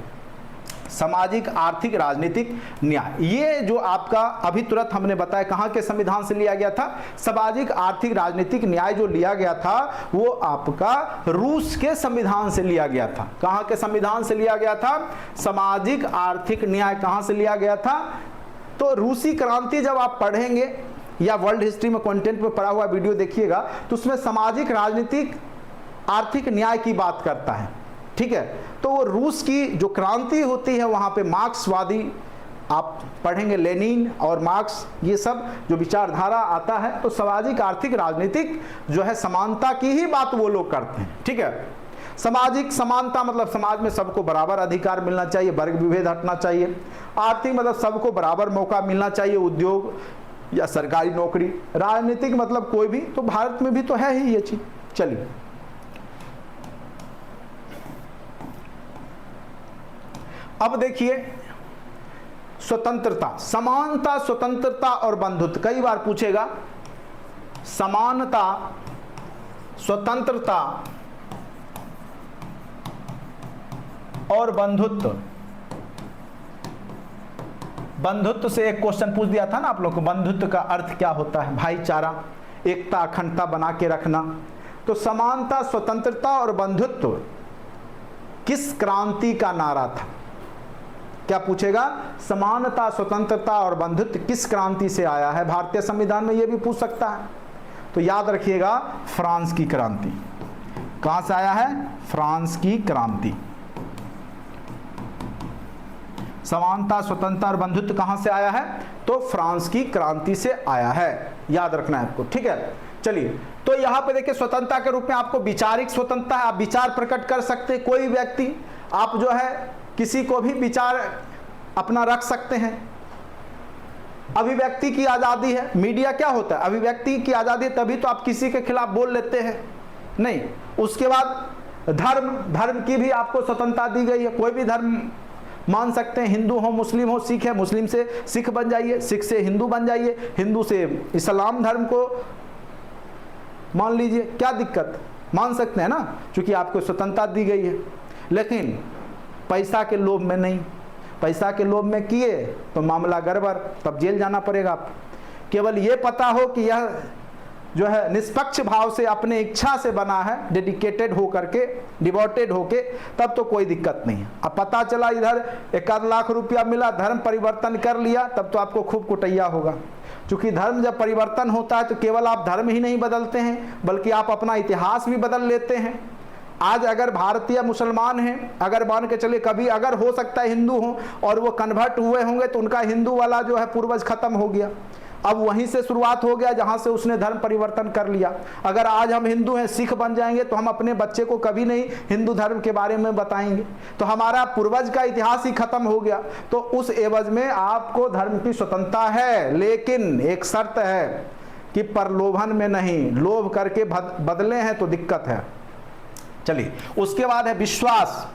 सामाजिक, आर्थिक, राजनीतिक न्याय, ये जो आपका अभी तुरंत हमने बताया कहाँ के संविधान से लिया गया था। सामाजिक, आर्थिक, राजनीतिक न्याय जो लिया गया था वो आपका रूस के संविधान से लिया गया था। कहाँ के संविधान से लिया गया था? सामाजिक आर्थिक न्याय कहाँ से लिया गया था? तो रूसी क्रांति जब आप पढ़ेंगे या वर्ल्ड हिस्ट्री में कंटेंट में पढ़ा हुआ वीडियो देखिएगा तो उसमें सामाजिक, राजनीतिक, आर्थिक न्याय की बात करता है। ठीक है, तो वो रूस की जो क्रांति होती है वहाँ पे मार्क्सवादी आप पढ़ेंगे, लेनिन और मार्क्स, ये सब जो विचारधारा आता है, तो सामाजिक, आर्थिक, राजनीतिक जो है समानता की ही बात वो लोग करते हैं। ठीक है, सामाजिक समानता मतलब समाज में सबको बराबर अधिकार मिलना चाहिए, वर्ग विभेद हटना चाहिए। आर्थिक मतलब सबको बराबर मौका मिलना चाहिए, उद्योग या सरकारी नौकरी। राजनीतिक मतलब कोई भी, तो भारत में भी तो है ही ये चीज। चलिए अब देखिए स्वतंत्रता, समानता, स्वतंत्रता और बंधुत्व कई बार पूछेगा। समानता, स्वतंत्रता और बंधुत्व। बंधुत्व से एक क्वेश्चन पूछ दिया था ना आप लोग को, बंधुत्व का अर्थ क्या होता है? भाईचारा, एकता, अखंडता बना के रखना। तो समानता, स्वतंत्रता और बंधुत्व किस क्रांति का नारा था? क्या पूछेगा? समानता, स्वतंत्रता और बंधुत्व किस क्रांति से आया है? भारतीय संविधान में यह भी पूछ सकता है। तो याद रखिएगा, फ्रांस की क्रांति। कहां से आया है? फ्रांस की क्रांति। समानता, स्वतंत्रता और बंधुत्व कहां से आया है? तो फ्रांस की क्रांति से आया है, याद रखना है आपको, ठीक है। चलिए, तो यहां पे देखिए स्वतंत्रता के रूप में आपको विचारिक स्वतंत्रता है, आप विचार प्रकट कर सकते हैं। कोई व्यक्ति, आप जो है किसी को भी विचार अपना रख सकते हैं। अभिव्यक्ति की आजादी है। मीडिया क्या होता है? अभिव्यक्ति की आजादी है, तभी तो आप किसी के खिलाफ बोल लेते हैं। नहीं, उसके बाद धर्म, धर्म की भी आपको स्वतंत्रता दी गई है। कोई भी धर्म मान सकते हैं, हिंदू हो, मुस्लिम हो, सिख है, मुस्लिम से सिख बन जाइए, सिख से हिंदू बन जाइए, हिंदू से इस्लाम धर्म को मान लीजिए, क्या दिक्कत? मान सकते हैं ना, क्योंकि आपको स्वतंत्रता दी गई है। लेकिन पैसा के लोभ में नहीं, पैसा के लोभ में किए तो मामला गड़बड़, तब जेल जाना पड़ेगा आप। केवल ये पता हो कि यह जो है निष्पक्ष भाव से अपने इच्छा से बना है, डेडिकेटेड हो करके, डिवोटेड होके, तब तो कोई दिक्कत नहीं है। अब पता चला इधर 1 लाख रुपया मिला, धर्म परिवर्तन कर लिया, तब तो आपको खूब कुटैया होगा। क्योंकि धर्म जब परिवर्तन होता है तो केवल आप धर्म ही नहीं बदलते हैं, बल्कि आप अपना इतिहास भी बदल लेते हैं। आज अगर भारतीय मुसलमान हैं, अगर मान के चले कभी अगर हो सकता है हिंदू हो और वो कन्वर्ट हुए होंगे, तो उनका हिंदू वाला जो है पूर्वज खत्म हो गया। अब वहीं से शुरुआत हो गया जहां से उसने धर्म परिवर्तन कर लिया। अगर आज हम हिंदू हैं, सिख बन जाएंगे, तो हम अपने बच्चे को कभी नहीं हिंदू धर्म के बारे में बताएंगे, तो हमारा पूर्वज का इतिहास ही खत्म हो गया। तो उस एवज में आपको धर्म की स्वतंत्रता है, लेकिन एक शर्त है कि प्रलोभन में नहीं, लोभ करके बदले हैं तो दिक्कत है। चलिए, उसके बाद है विश्वास।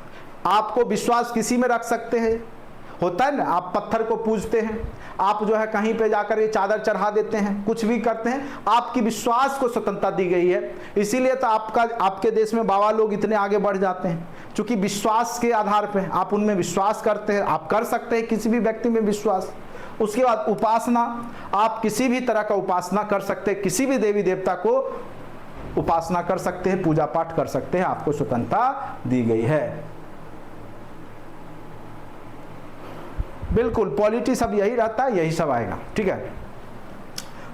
आपको विश्वास किसी में रख सकते हैं, होता है ना, आप पत्थर को पूजते हैं, आप जो है कहीं पे जाकर ये चादर चढ़ा देते हैं, कुछ भी करते हैं, आपकी विश्वास को स्वतंत्रता दी गई है। इसीलिए तो आपके देश में बाबा लोग इतने आगे बढ़ जाते हैं, क्योंकि विश्वास के आधार पे आप उनमें विश्वास करते हैं। आप कर सकते हैं किसी भी व्यक्ति में विश्वास। उसके बाद उपासना, आप किसी भी तरह का उपासना कर सकते हैं, किसी भी देवी देवता को उपासना कर सकते हैं, पूजा पाठ कर सकते हैं, आपको स्वतंत्रता दी गई है। बिल्कुल, पॉलिटी सब यही रहता है, यही सब आएगा, ठीक है।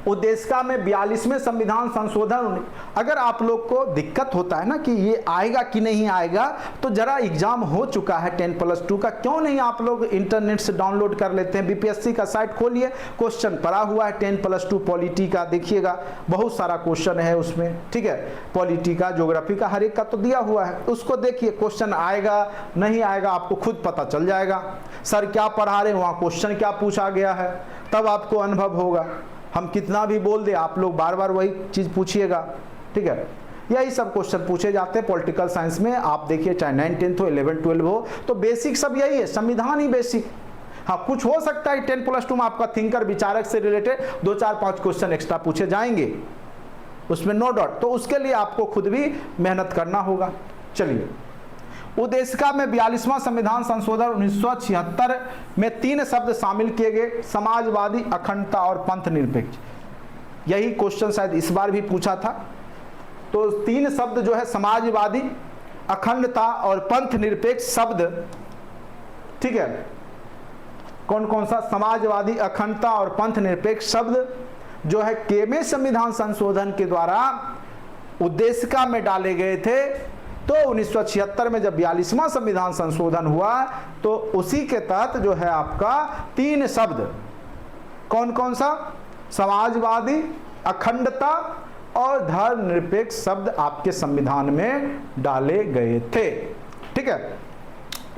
उद्देशिका में 42वें संविधान संशोधन, अगर आप लोग को दिक्कत होता है ना कि ये आएगा कि नहीं आएगा, तो जरा एग्जाम हो चुका है 10+2 का, क्यों नहीं आप लोग इंटरनेट से डाउनलोड कर लेते हैं। बीपीएससी का साइट खोलिए, क्वेश्चन पड़ा हुआ है 10+2 पॉलिटी का, देखिएगा बहुत सारा क्वेश्चन है उसमें, ठीक है। पॉलिटी का, ज्योग्राफी का, हर एक का तो दिया हुआ है, उसको देखिए, क्वेश्चन आएगा नहीं आएगा आपको खुद पता चल जाएगा। सर क्या पढ़ा रहे हैं, वहाँ क्वेश्चन क्या पूछा गया है, तब आपको अनुभव होगा। हम कितना भी बोल दे, आप लोग बार बार वही चीज़ पूछिएगा, ठीक है। यही सब क्वेश्चन पूछे जाते हैं पॉलिटिकल साइंस में। आप देखिए, चाहे 9, 10 हो, 11, 12 हो, तो बेसिक सब यही है, संविधान ही बेसिक। हाँ, कुछ हो सकता है 10+2 में आपका थिंकर, विचारक से रिलेटेड 2, 4, 5 क्वेश्चन एक्स्ट्रा पूछे जाएंगे, उसमें नो डाउट। तो उसके लिए आपको खुद भी मेहनत करना होगा। चलिए, उद्देशिका में 42वां संविधान संशोधन 1976 में 3 शब्द शामिल किए गए, समाजवादी, अखंडता और पंथ निरपेक्ष। यही क्वेश्चन शायद इस बार भी पूछा था। तो 3 शब्द जो है, समाजवादी, अखंडता और पंथ निरपेक्ष शब्द, ठीक है। कौन कौन सा? समाजवादी, अखंडता और पंथ निरपेक्ष शब्द जो है केवें संविधान संशोधन के द्वारा उद्देशिका में डाले गए थे। तो 1976 में जब 42वां संविधान संशोधन हुआ, तो उसी के तहत जो है आपका 3 शब्द, कौन कौन सा? समाजवादी, अखंडता और धर्मनिरपेक्ष शब्द आपके संविधान में डाले गए थे। ठीक है,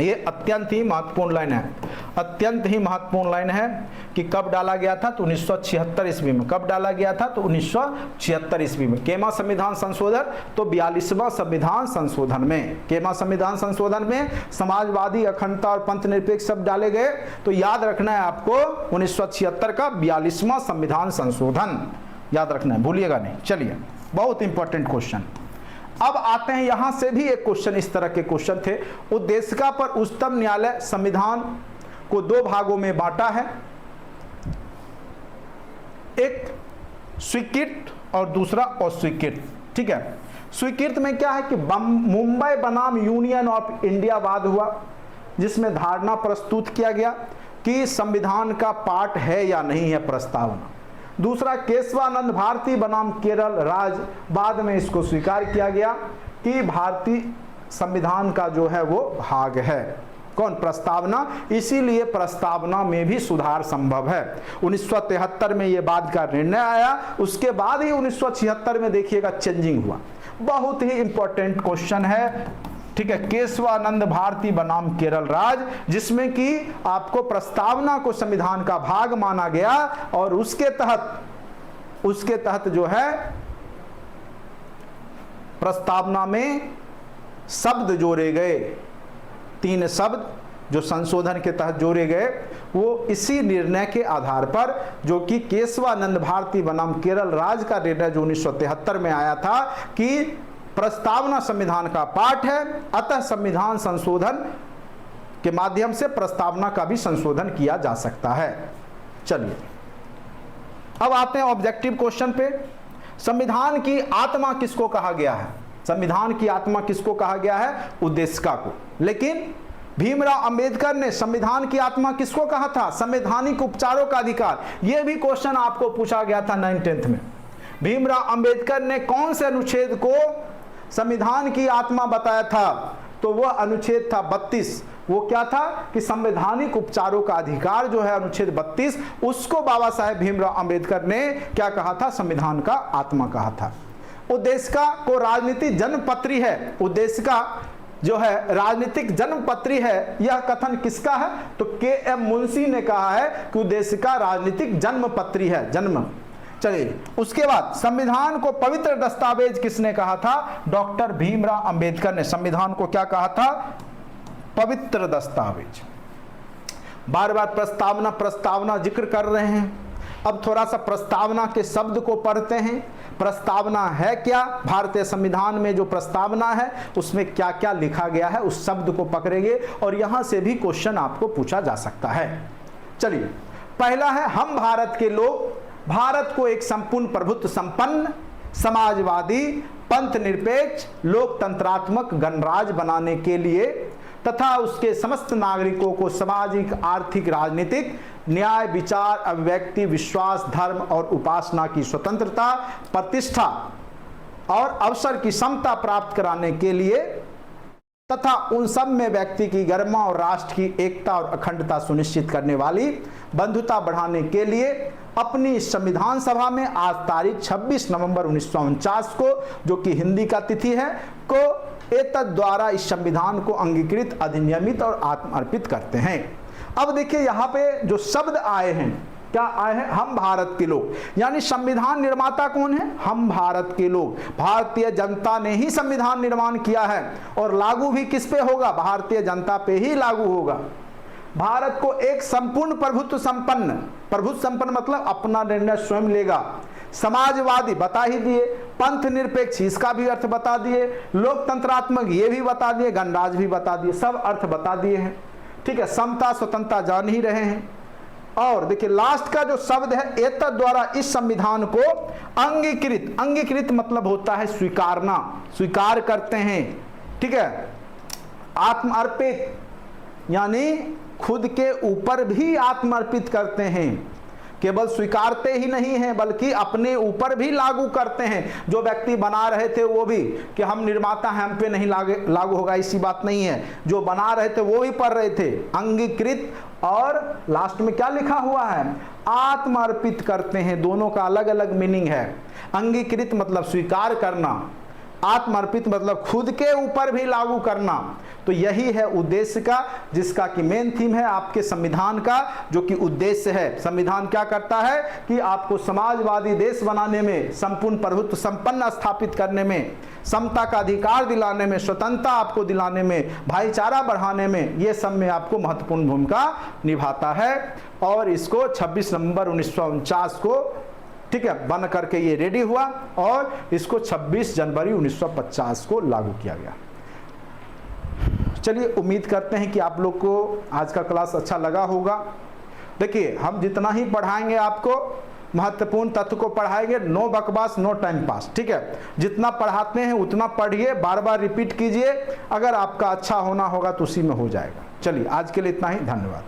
ये अत्यंत ही महत्वपूर्ण लाइन है, अत्यंत ही महत्वपूर्ण लाइन है कि कब डाला गया था, तो 1976 ईस्वी में। कब डाला गया था, तो 1976 ईस्वी में। केमा संविधान संशोधन, तो 42वां संविधान संशोधन में। केमा संविधान संशोधन में समाजवादी, अखंडता और पंथ निरपेक्ष शब्द डाले गए। तो याद रखना है आपको 1976 का 42वां संविधान संशोधन याद रखना है, भूलिएगा नहीं। चलिए, बहुत इंपॉर्टेंट क्वेश्चन। अब आते हैं, यहां से भी एक क्वेश्चन, इस तरह के क्वेश्चन थे। उद्देशिका पर उच्चतम न्यायालय संविधान को 2 भागों में बांटा है, एक स्वीकृत और दूसरा अस्वीकृत। ठीक है, स्वीकृत में क्या है कि मुंबई बनाम यूनियन ऑफ इंडिया वाद हुआ, जिसमें धारणा प्रस्तुत किया गया कि संविधान का पार्ट है या नहीं है प्रस्तावना। दूसरा केशवानंद भारती बनाम केरल राज्य, बाद में इसको स्वीकार किया गया कि भारतीय संविधान का जो है वो भाग है। कौन, प्रस्तावना। इसीलिए प्रस्तावना में भी सुधार संभव है। 1973 में ये बात का निर्णय आया, उसके बाद ही 1976 में देखिएगा चेंजिंग हुआ। बहुत ही इंपॉर्टेंट क्वेश्चन है। ठीक है, केशवानंद भारती बनाम केरल राज्य, जिसमें कि आपको प्रस्तावना को संविधान का भाग माना गया और उसके तहत जो है प्रस्तावना में शब्द जोड़े गए, 3 शब्द जो संशोधन के तहत जोड़े गए, वो इसी निर्णय के आधार पर, जो कि केशवानंद भारती बनाम केरल राज्य का निर्णय जो 1973 में आया था कि प्रस्तावना संविधान का पार्ट है, अतः संविधान संशोधन के माध्यम से प्रस्तावना का भी संशोधन किया जा सकता है। चलिए, अब आते हैं ऑब्जेक्टिव क्वेश्चन पे। संविधान की आत्मा किसको कहा गया है? संविधान की आत्मा किसको कहा गया है? उद्देशिका को। लेकिन भीमराव अंबेडकर ने संविधान की आत्मा किसको कहा था? संवैधानिक उपचारों का अधिकार। यह भी क्वेश्चन आपको पूछा गया था 9th में। भीमराव अंबेडकर ने कौन से अनुच्छेद को संविधान की आत्मा बताया था? तो वह अनुच्छेद था 32। वो क्या था कि संवैधानिक उपचारों का अधिकार जो है अनुच्छेद 32, उसको बाबा साहेब भीमराव अंबेडकर ने क्या कहा था? संविधान का आत्मा कहा था। उद्देशिका को राजनीतिक जन्मपत्री है, उद्देशिका जो है राजनीतिक जन्मपत्री है, यह कथन किसका है? तो के.एम. मुंशी ने कहा है कि उद्देशिका राजनीतिक जन्मपत्री है, जन्म। चलिए, उसके बाद संविधान को पवित्र दस्तावेज किसने कहा था? डॉक्टर भीमराव अंबेडकर ने संविधान को क्या कहा था? पवित्र दस्तावेज। बार बार प्रस्तावना प्रस्तावना जिक्र कर रहे हैं। अब थोड़ा सा प्रस्तावना के शब्द को पढ़ते हैं। प्रस्तावना है क्या? भारतीय संविधान में जो प्रस्तावना है उसमें क्या क्या लिखा गया है, उस शब्द को पकड़ेंगे और यहां से भी क्वेश्चन आपको पूछा जा सकता है। चलिए, पहला है, हम भारत के लोग भारत को एक संपूर्ण प्रभुत्व संपन्न, समाजवादी, पंथ निरपेक्ष, लोकतंत्रात्मक गणराज्य बनाने के लिए तथा उसके समस्त नागरिकों को सामाजिक, आर्थिक, राजनीतिक, न्याय, विचार, अभिव्यक्ति, विश्वास, धर्म और उपासना की स्वतंत्रता, प्रतिष्ठा और अवसर की समता प्राप्त कराने के लिए तथा उन सब में व्यक्ति की गरिमा और राष्ट्र की एकता और अखंडता सुनिश्चित करने वाली बंधुता बढ़ाने के लिए अपनी संविधान सभा में आज तारीख 26 नवंबर 1949 को, जो कि हिंदी का तिथि है, को एतद द्वारा इस संविधान को अंगीकृत, अधिनियमित और आत्मर्पित करते हैं। अब देखिए यहाँ पे जो शब्द आए हैं, क्या आए हैं? हम भारत के लोग, यानी संविधान निर्माता कौन है? हम भारत के लोग। भारतीय जनता ने ही संविधान निर्माण किया है और लागू भी किस पे होगा? भारतीय जनता पे ही लागू होगा। भारत को एक संपूर्ण प्रभुत्व संपन्न, प्रभुत्व संपन्न मतलब अपना निर्णय स्वयं लेगा, समाजवादी बता ही दिए, पंथ निरपेक्ष इसका भी अर्थ बता दिए, लोकतंत्रात्मक ये भी बता दिए, गणराज्य भी बता दिए, सब अर्थ बता दिए हैं। ठीक है, समता स्वतंत्रता जान ही रहे हैं। और देखिए लास्ट का जो शब्द है, एतद द्वारा इस संविधान को अंगीकृत, अंगीकृत मतलब होता है स्वीकारना, स्वीकार करते हैं। ठीक है, आत्मर्पित यानी खुद के ऊपर भी आत्मर्पित करते हैं, केवल स्वीकारते ही नहीं हैं बल्कि अपने ऊपर भी लागू करते हैं। जो व्यक्ति बना रहे थे वो भी कि हम निर्माता हैं, हम पे नहीं लागू होगा, ऐसी बात नहीं है। जो बना रहे थे वो भी पढ़ रहे थे, अंगीकृत और लास्ट में क्या लिखा हुआ है, आत्मर्पित करते हैं। दोनों का अलग अलग मीनिंग है। अंगीकृत मतलब स्वीकार करना, आत्मर्पित मतलब खुद के ऊपर भी लागू करना। तो यही है उद्देश्य का, जिसका कि मेन थीम है आपके संविधान का, जो कि उद्देश्य है। संविधान क्या करता है कि आपको समाजवादी देश बनाने में, संपूर्ण प्रभुत्व संपन्न स्थापित करने में, समता का अधिकार दिलाने में, स्वतंत्रता आपको दिलाने में, भाईचारा बढ़ाने में, ये सब में आपको महत्वपूर्ण भूमिका निभाता है। और इसको 26 नवंबर 1949 को, ठीक है, बन करके ये रेडी हुआ और इसको 26 जनवरी 1950 को लागू किया गया। चलिए, उम्मीद करते हैं कि आप लोग को आज का क्लास अच्छा लगा होगा। देखिए, हम जितना ही पढ़ाएंगे आपको महत्वपूर्ण तत्व को पढ़ाएंगे, नो बकवास, नो टाइम पास, ठीक है। जितना पढ़ाते हैं उतना पढ़िए, बार बार रिपीट कीजिए। अगर आपका अच्छा होना होगा तो उसी में हो जाएगा। चलिए, आज के लिए इतना ही, धन्यवाद।